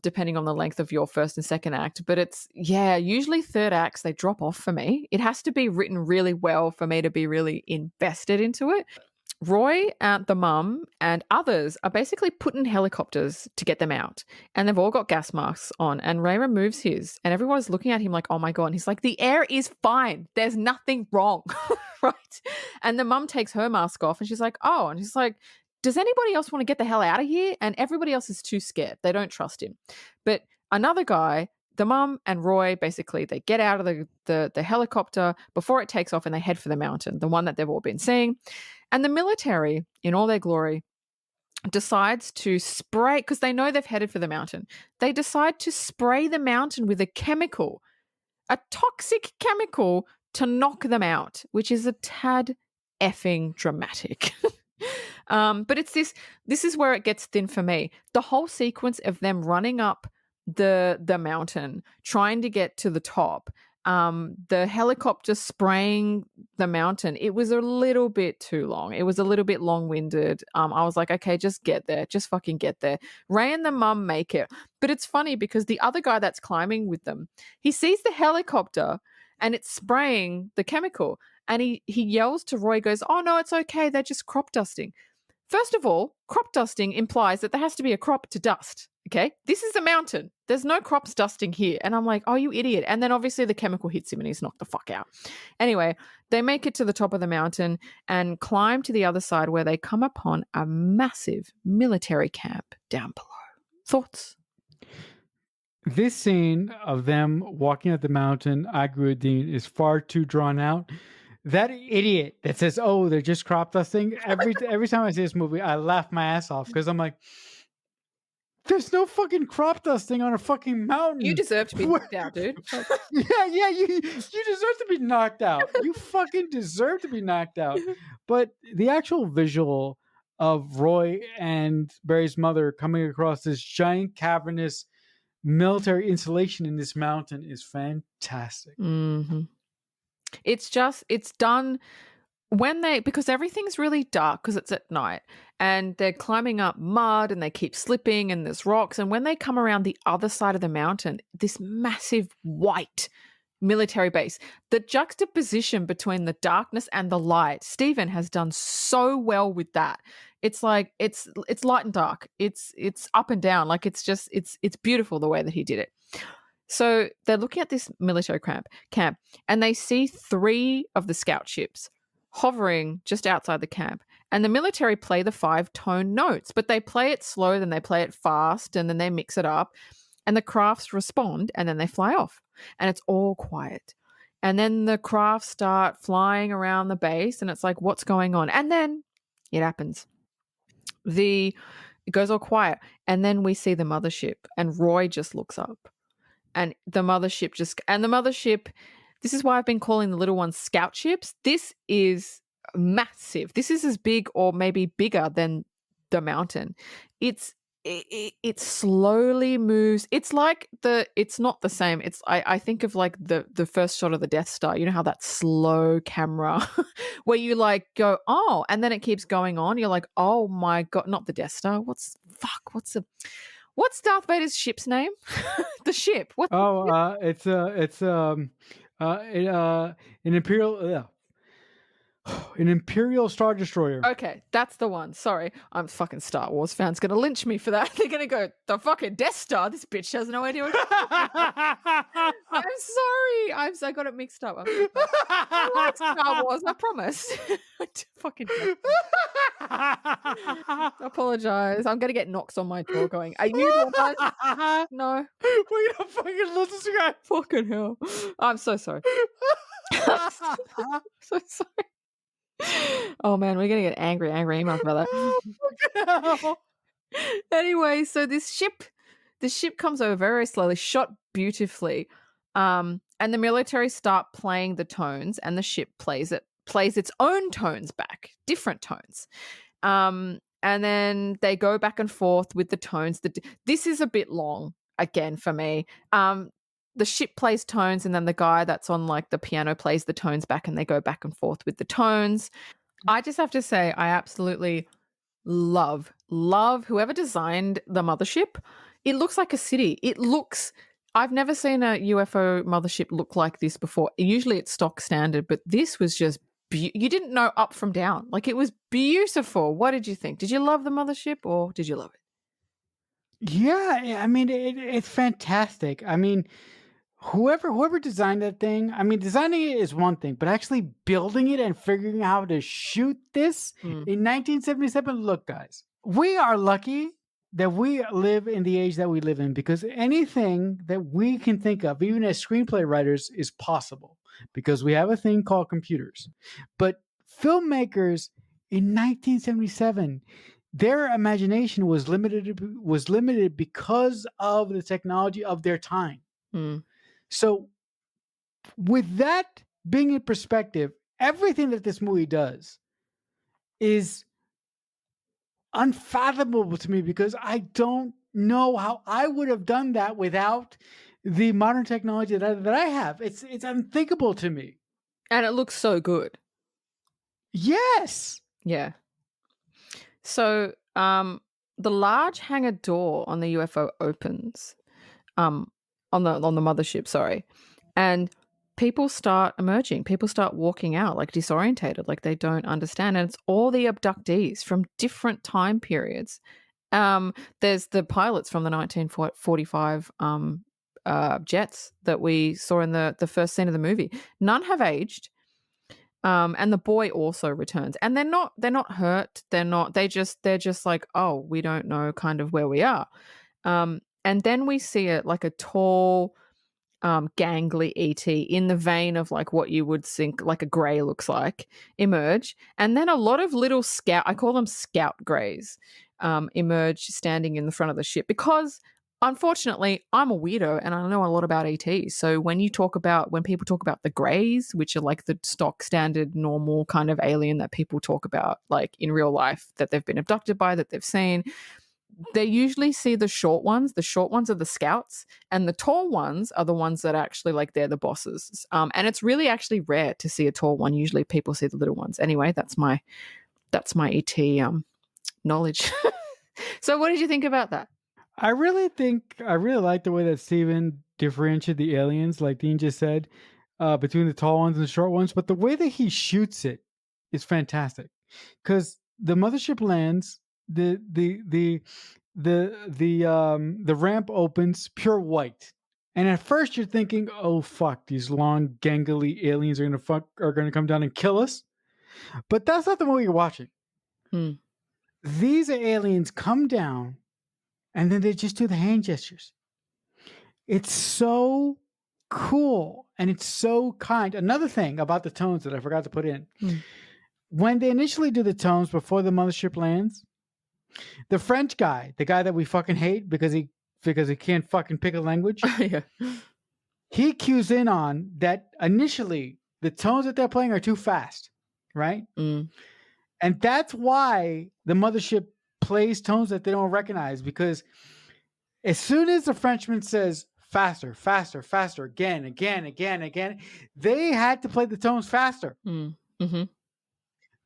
depending on the length of your first and second act, but it's yeah, usually third acts, they drop off for me. It has to be written really well for me to be really invested into it. Roy, the mum, and others are basically put in helicopters to get them out. And they've all got gas masks on. And Ray removes his. And everyone's looking at him like, oh my God. And he's like, the air is fine. There's nothing wrong. Right. And the mum takes her mask off and she's like, oh. And she's like, does anybody else want to get the hell out of here? And everybody else is too scared. They don't trust him. But another guy, the mum and Roy, basically, they get out of the helicopter before it takes off and they head for the mountain, the one that they've all been seeing. And the military, in all their glory, decides to spray, because they know they've headed for the mountain. They decide to spray the mountain with a chemical, a toxic chemical to knock them out, which is a tad effing dramatic. But it's this is where it gets thin for me. The whole sequence of them running up the mountain, trying to get to the top, the helicopter spraying the mountain, it was a little bit too long. It was a little bit long-winded. I was like, okay, just get there. Just fucking get there. Ray and the mum make it. But it's funny because the other guy that's climbing with them, he sees the helicopter and it's spraying the chemical. And he yells to Roy, goes, oh no, it's okay. They're just crop dusting. First of all, crop dusting implies that there has to be a crop to dust. Okay. This is a mountain. There's no crops dusting here. And I'm like, oh, you idiot. And then obviously the chemical hits him and he's knocked the fuck out. Anyway, they make it to the top of the mountain and climb to the other side where they come upon a massive military camp down below. Thoughts? This scene of them walking up the mountain, I agree with Dean, is far too drawn out. That idiot that says, "Oh, they're just crop dusting." Every time I see this movie, I laugh my ass off because I'm like, "There's no fucking crop dusting on a fucking mountain." You deserve to be knocked out, dude. Yeah, you deserve to be knocked out. You fucking deserve to be knocked out. But the actual visual of Roy and Barry's mother coming across this giant cavernous military installation in this mountain is fantastic. Mm-hmm. It's done when because everything's really dark because it's at night and they're climbing up mud and they keep slipping and there's rocks. And when they come around the other side of the mountain, this massive white military base, the juxtaposition between the darkness and the light, Stephen has done so well with that. It's like it's light and dark. It's up and down. Like it's beautiful the way that he did it. So they're looking at this military camp and they see 3 of the scout ships hovering just outside the camp. And the military play the 5-tone notes, but they play it slow, then they play it fast, and then they mix it up. And the crafts respond, and then they fly off. And it's all quiet. And then the crafts start flying around the base, and it's like, what's going on? And then it happens. It goes all quiet. And then we see the mothership, and Roy just looks up. And the mothership this is why I've been calling the little ones scout ships. This is massive. This is as big or maybe bigger than the mountain. It slowly moves. It's like it's not the same. I think of like the first shot of the Death Star. You know how that slow camera where you like go, oh, and then it keeps going on. You're like, oh my God, not the Death Star. What's Darth Vader's ship's name? The ship. What's An Imperial Star Destroyer. Okay, that's the one. Sorry, I'm fucking Star Wars fans gonna lynch me for that. They're gonna go, the fucking Death Star. This bitch has no idea what. I'm sorry. I got it mixed up. I like Star Wars. I promise. Fucking. Apologize. I'm gonna get knocks on my door. Going, are you the one? No. We're gonna fucking lose this guy. Fucking hell. I'm so sorry. So sorry. Oh man, we're gonna get angry emails about that. Anyway, so the ship comes over very slowly, shot beautifully. And the military start playing the tones, and the ship plays its own tones back, different tones. And then they go back and forth with the tones. This is a bit long again for me. The ship plays tones, and then the guy that's on like the piano plays the tones back, and they go back and forth with the tones. I just have to say, I absolutely love whoever designed the mothership. It looks like a city. I've never seen a UFO mothership look like this before. Usually it's stock standard, but this was just you didn't know up from down. Like, it was beautiful. What did you think? Did you love the mothership, or did you love it? Yeah, I mean it's fantastic. I mean, whoever designed that thing, I mean, designing it is one thing, but actually building it and figuring out how to shoot this Mm. in 1977. Look, guys, we are lucky that we live in the age that we live in, because anything that we can think of, even as screenplay writers, is possible because we have a thing called computers. But filmmakers in 1977, their imagination was limited because of the technology of their time. Mm. So, with that being in perspective, everything that this movie does is unfathomable to me, because I don't know how I would have done that without the modern technology that I have. It's unthinkable to me. And it looks so good. Yes. Yeah. So, the large hangar door on the UFO opens, on the mothership, sorry, and people start emerging. People start walking out, like disorientated, like they don't understand, and it's all the abductees from different time periods. There's the pilots from the 1945 jets that we saw in the first scene of the movie. None have aged. And the boy also returns, and they're not hurt. They're just like, oh, we don't know kind of where we are. And then we see it like a tall, gangly ET in the vein of like what you would think like a grey looks like emerge, and then a lot of little I call them scout greys, emerge standing in the front of the ship, because unfortunately I'm a weirdo and I know a lot about ETs. So when people talk about the greys, which are like the stock standard normal kind of alien that people talk about like in real life that they've been abducted by, that they've seen, they usually see the short ones. The short ones are the scouts, and the tall ones are the ones that actually like they're the bosses. And it's really actually rare to see a tall one. Usually people see the little ones. Anyway, that's my ET knowledge. So what did you think about that? I really like the way that Steven differentiated the aliens, like Dean just said, between the tall ones and the short ones. But the way that he shoots it is fantastic, because the mothership lands, the ramp opens pure white, and at first you're thinking, oh fuck, these long gangly aliens are gonna come down and kill us. But that's not the movie you're watching. Hmm. These aliens come down, and then they just do the hand gestures. It's so cool, and it's so kind. Another thing about the tones that I forgot to put in. When they initially do the tones before the mothership lands, the French guy, the guy that we fucking hate because he can't fucking pick a language, Yeah. he cues in on that initially the tones that they're playing are too fast, right? Mm. And that's why the mothership plays tones that they don't recognize, because as soon as the Frenchman says faster, faster, faster, again, again, again, again, they had to play the tones faster Mm. Mm-hmm.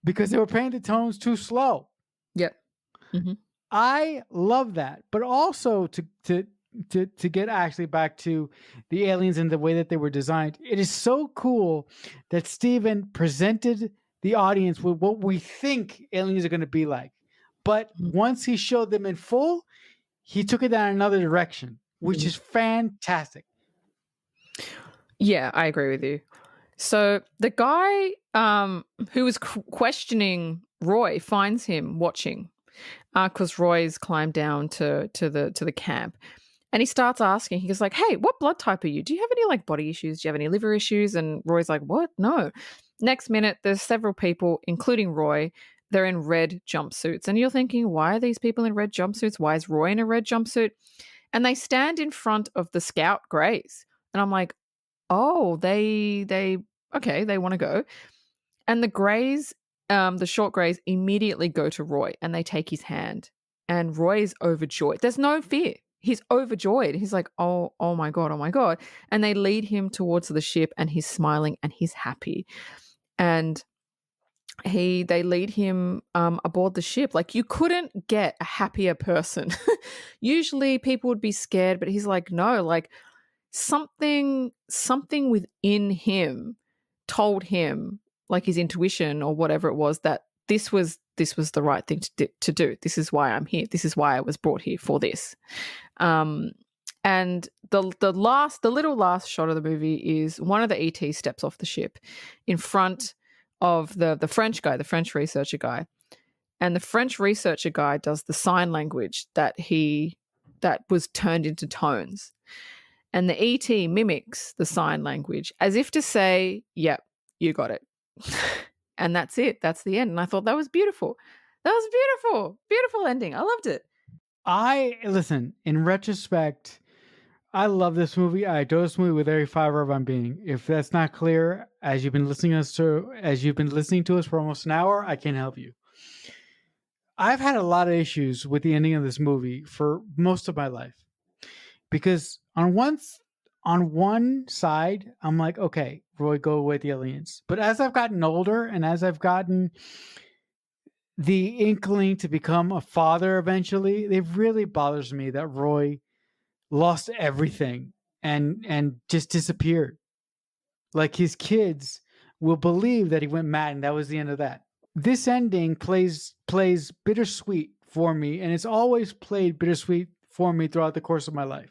because they were playing the tones too slow. Yep. Mm-hmm. I love that. But also to get actually back to the aliens and the way that they were designed, it is so cool that Steven presented the audience with what we think aliens are going to be like. But once he showed them in full, he took it down another direction, which is fantastic. Yeah, I agree with you. So the guy who was questioning Roy finds him watching, because Roy's climbed down to the camp, and he starts asking. He goes like, "Hey, what blood type are you? Do you have any like body issues? Do you have any liver issues?" And Roy's like, "What? No." Next minute, there's several people, including Roy. They're in red jumpsuits. And you're thinking, why are these people in red jumpsuits? Why is Roy in a red jumpsuit? And they stand in front of the Scout Greys. And I'm like, oh, okay, they want to go. And the Greys, the short Greys, immediately go to Roy and they take his hand. And Roy's overjoyed. There's no fear. He's overjoyed. He's like, oh my God, oh my God. And they lead him towards the ship and he's smiling and he's happy. And they lead him aboard the ship. Like, you couldn't get a happier person. Usually people would be scared, but he's like, no, like something within him told him, like his intuition or whatever it was, that this was the right thing to do. This is why I'm here. This is why I was brought here for this. And the little last shot of the movie is one of the ETs steps off the ship in front of the French guy, the French researcher guy. And the French researcher guy does the sign language that was turned into tones. And the ET mimics the sign language as if to say, yep, you got it. And that's it. That's the end. And I thought that was beautiful. That was beautiful. Beautiful ending. I loved it. Listen, in retrospect, I love this movie. I adore this movie with every fiber of my being. If that's not clear, as you've been listening to us for almost an hour, I can't help you. I've had a lot of issues with the ending of this movie for most of my life, because on one side, I'm like, okay, Roy, go with the aliens. But as I've gotten older and as I've gotten the inkling to become a father eventually, it really bothers me that Roy lost everything and just disappeared. Like, his kids will believe that he went mad and that was the end of that. This ending plays bittersweet for me, and it's always played bittersweet for me throughout the course of my life.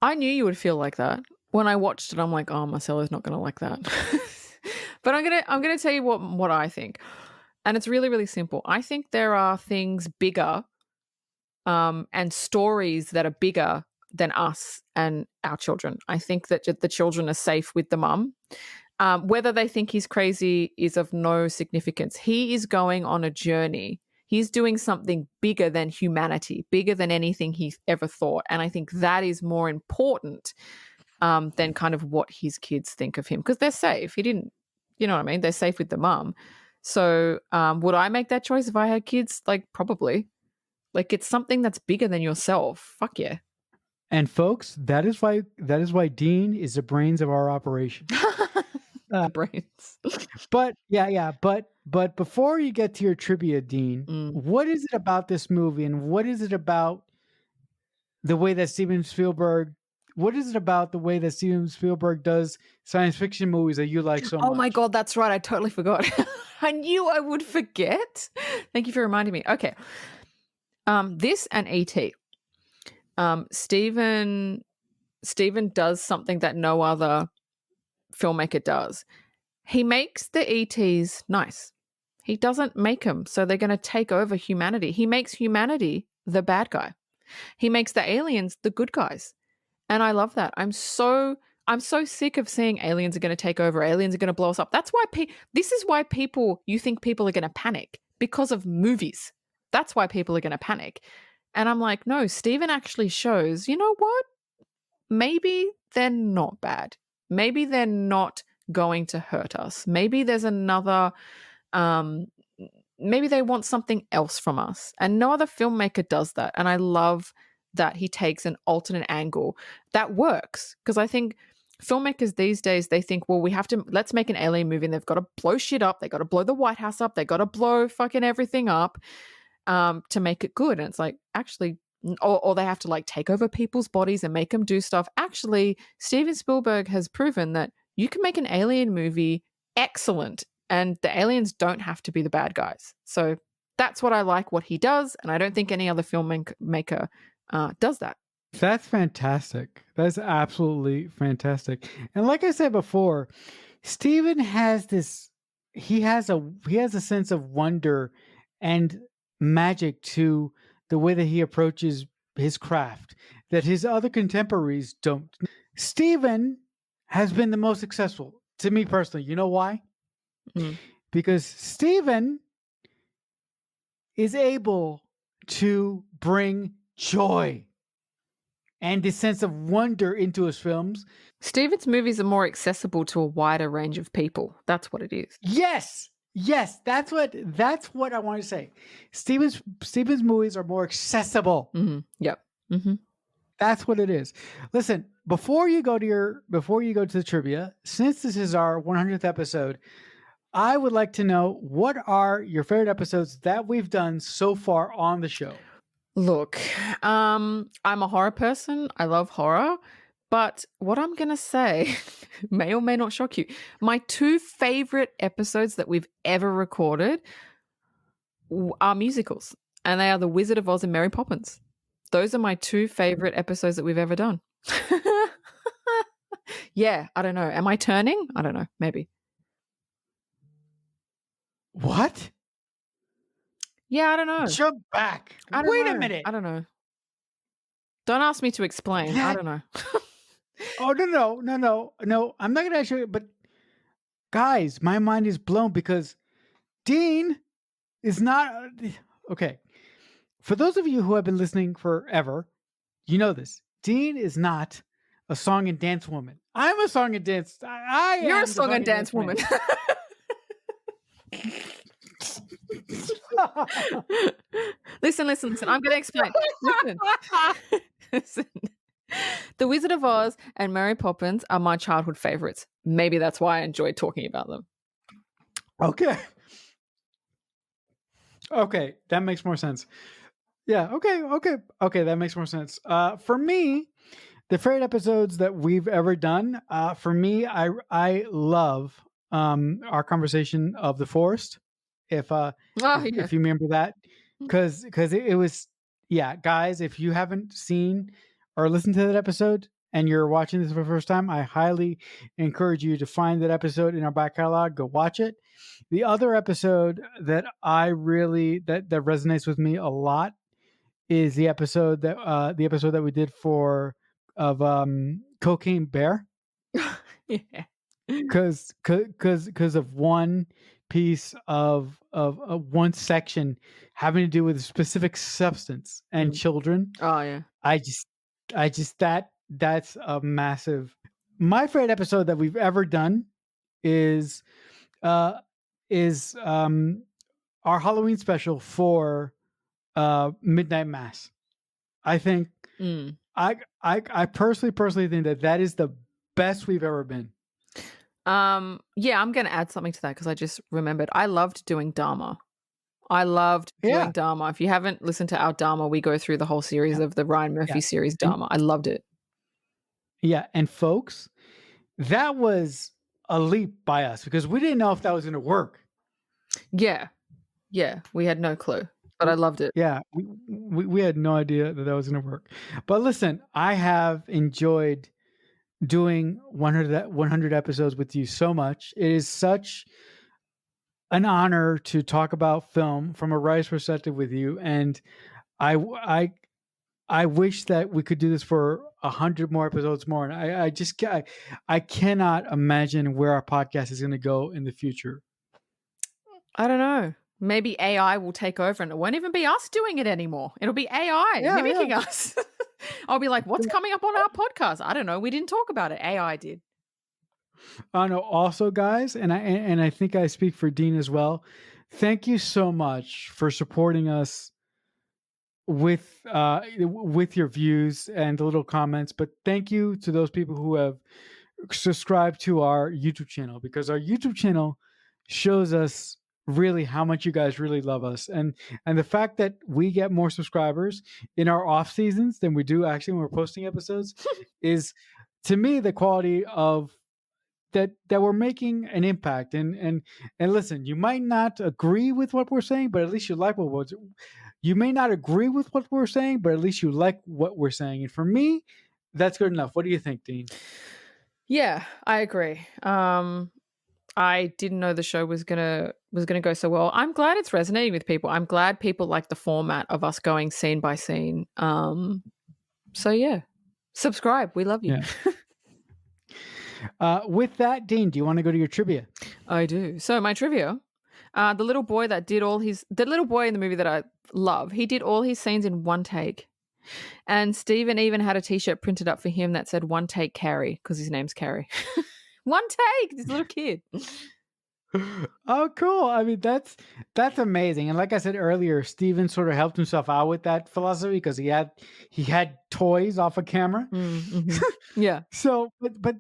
I knew you would feel like that. When I watched it, I'm like, oh, Marcelo's not going to like that. But I'm gonna tell you what I think, and it's really, really simple. I think there are things bigger, and stories that are bigger than us and our children. I think that the children are safe with the mum. Whether they think he's crazy is of no significance. He is going on a journey. He's doing something bigger than humanity, bigger than anything he's ever thought. And I think that is more important than kind of what his kids think of him, because they're safe. He didn't, you know what I mean? They're safe with the mum. So would I make that choice if I had kids? Like, probably. Like, it's something that's bigger than yourself. Fuck yeah. And folks, that is why Dean is the brains of our operation. Brains. But but before you get to your trivia, Dean, what is it about this movie, and what is it about the way that Steven Spielberg does science fiction movies that you like so much? Oh my God, that's right. I totally forgot. I knew I would forget. Thank you for reminding me. Okay. This and E.T. Steven does something that no other filmmaker does. He makes the ETs nice. He doesn't make them so they're going to take over humanity. He makes humanity the bad guy. He makes the aliens the good guys. And I love that. I'm so sick of seeing aliens are going to take over. Aliens are going to blow us up. That's why this is why you think people are going to panic, because of movies. That's why people are going to panic. And I'm like, no, Steven actually shows, you know what? Maybe they're not bad. Maybe they're not going to hurt us. Maybe there's another, maybe they want something else from us. And no other filmmaker does that. And I love that he takes an alternate angle that works. Because I think filmmakers these days, they think, well, let's make an alien movie and they've got to blow shit up. They got to blow the White House up. They got to blow fucking everything up to make it good. And it's like, actually, or they have to like take over people's bodies and make them do stuff. Actually, Steven Spielberg has proven that you can make an alien movie excellent and the aliens don't have to be the bad guys. So that's what I like what he does. And I don't think any other filmmaker does that. That's fantastic. That's absolutely fantastic. And like I said before, Steven has he has a sense of wonder and magic to the way that he approaches his craft that his other contemporaries don't. Steven has been the most successful to me personally. You know why? because Steven is able to bring joy and a sense of wonder into his films. Steven's movies are more accessible to a wider range of people. That's what it is. Yes, that's what I want to say. Steven's movies are more accessible. Yep. That's what it is. Listen, before you go to the trivia, since this is our 100th episode, I would like to know, what are your favorite episodes that we've done so far on the show? Look, I'm a horror person. I love horror. But what I'm going to say may or may not shock you. My two favorite episodes that we've ever recorded are musicals, and they are The Wizard of Oz and Mary Poppins. Those are my two favorite episodes that we've ever done. Yeah, I don't know. Am I turning? I don't know. Maybe. What? Yeah, I don't know. Jump back. Wait a minute. I don't know. Don't ask me to explain. I don't know. Oh, no. I'm not going to ask you, but guys, my mind is blown because Dean is not... Okay. For those of you who have been listening forever, you know this. Dean is not a song and dance woman. I'm a song and dance. You're a song and dance woman. Listen. I'm going to explain. Listen. The Wizard of Oz and Mary Poppins are my childhood favorites. Maybe that's why I enjoyed talking about them. Okay, that makes more sense. Yeah, okay, that makes more sense. For me, the favorite episodes that we've ever done, for me, I love our conversation of the forest. If you remember that, because it was, guys, if you haven't seen or listened to that episode and you're watching this for the first time, I highly encourage you to find that episode in our back catalog. Go watch it. The other episode that I really that resonates with me a lot is the episode that we did of Cocaine Bear. Yeah. Because of one piece of one section having to do with a specific substance and children. Oh yeah. I just that's a massive. My favorite episode that we've ever done is our Halloween special for Midnight Mass. I think I personally think that is the best we've ever been. Yeah, I'm going to add something to that because I just remembered I loved doing Dharma. Dharma. If you haven't listened to our Dharma, we go through the whole series of the Ryan Murphy series Dharma. I loved it. Yeah, and folks, that was a leap by us because we didn't know if that was going to work. Yeah, we had no clue, but I loved it. Yeah, we had no idea that was going to work. But listen, I have enjoyed doing 100 episodes with you so much. It is such an honor to talk about film from a writer's perspective with you, and I wish that we could do this for 100 more episodes more. And I cannot imagine where our podcast is going to go in the future. I don't know. Maybe AI will take over and it won't even be us doing it anymore. It'll be AI mimicking us. I'll be like, what's coming up on our podcast? I don't know. We didn't talk about it. AI did. No, also, guys, and I think I speak for Dean as well. Thank you so much for supporting us with your views and the little comments. But thank you to those people who have subscribed to our YouTube channel, because our YouTube channel shows us really how much you guys really love us, and the fact that we get more subscribers in our off seasons than we do actually when we're posting episodes is, to me, the quality of that we're making an impact. And listen, you might not agree with what we're saying, but at least you like you may not agree with what we're saying, but at least you like what we're saying. And for me, that's good enough. What do you think, Dean? Yeah, I agree. I didn't know the show was gonna go so well. I'm glad it's resonating with people. I'm glad people like the format of us going scene by scene. So yeah, subscribe. We love you. Yeah. With that, Dean, do you want to go to your trivia? I do. So my trivia, the little boy in the movie that I love, he did all his scenes in one take. And Stephen even had a T-shirt printed up for him that said "One Take Carrie" because his name's Carrie. One take, this little kid. Oh, cool. I mean, that's amazing. And like I said earlier, Steven sort of helped himself out with that philosophy because he had toys off of camera. Mm-hmm. Yeah. So, but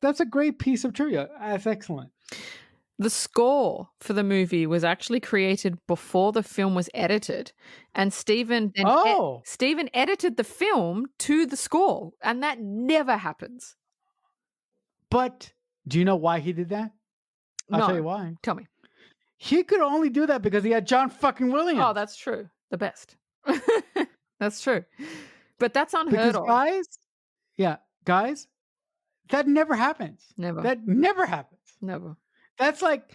that's a great piece of trivia. That's excellent. The score for the movie was actually created before the film was edited, and Stephen edited the film to the score, and that never happens. But do you know why he did that? I'll No. tell you why. Tell me. He could only do that because he had John fucking Williams. Oh, that's true. The best. That's true. But that's unheard of. Guys, that never happens. Never. That never happens. Never. That's like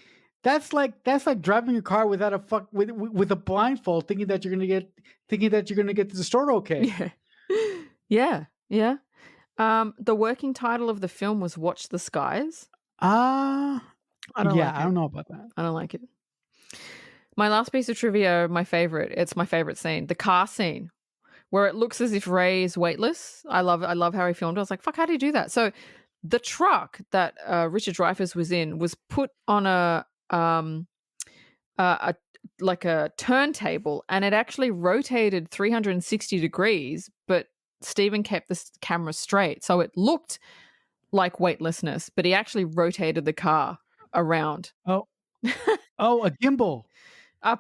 driving a car without with a blindfold, thinking that you're gonna get to the store okay. Yeah. Yeah. The working title of the film was "Watch the Skies." I don't know about that. I don't like it. My last piece of trivia, it's my favorite scene, the car scene, where it looks as if Ray is weightless. I love how he filmed it. I was like, fuck, how do you do that? So the truck that Richard Dreyfuss was in was put on a turntable, and it actually rotated 360 degrees, but Stephen kept the camera straight. So it looked like weightlessness, but he actually rotated the car around. Oh, a gimbal.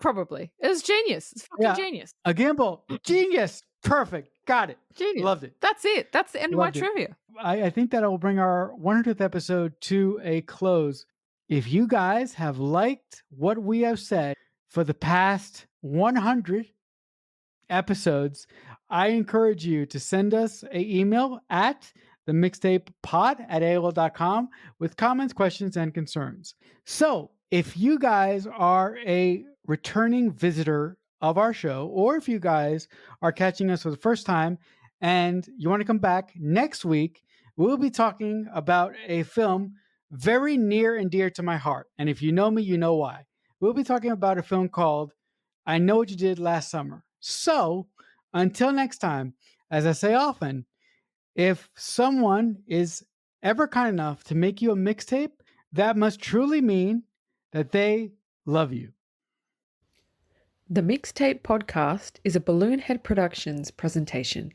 Probably. It was genius. It's fucking genius. A gimbal. Genius. Perfect. Got it. Genius. Loved it. That's it. That's the end of my trivia. I think that will bring our 100th episode to a close. If you guys have liked what we have said for the past 100 episodes, I encourage you to send us an email at themixtapepod@aol.com with comments, questions, and concerns. So if you guys are a returning visitor of our show, or if you guys are catching us for the first time and you want to come back next week, we'll be talking about a film very near and dear to my heart. And if you know me, you know why. We'll be talking about a film called I Know What You Did Last Summer. So until next time, as I say often, if someone is ever kind enough to make you a mixtape, that must truly mean that they love you. The Mixtape Podcast is a Balloonhead Productions presentation.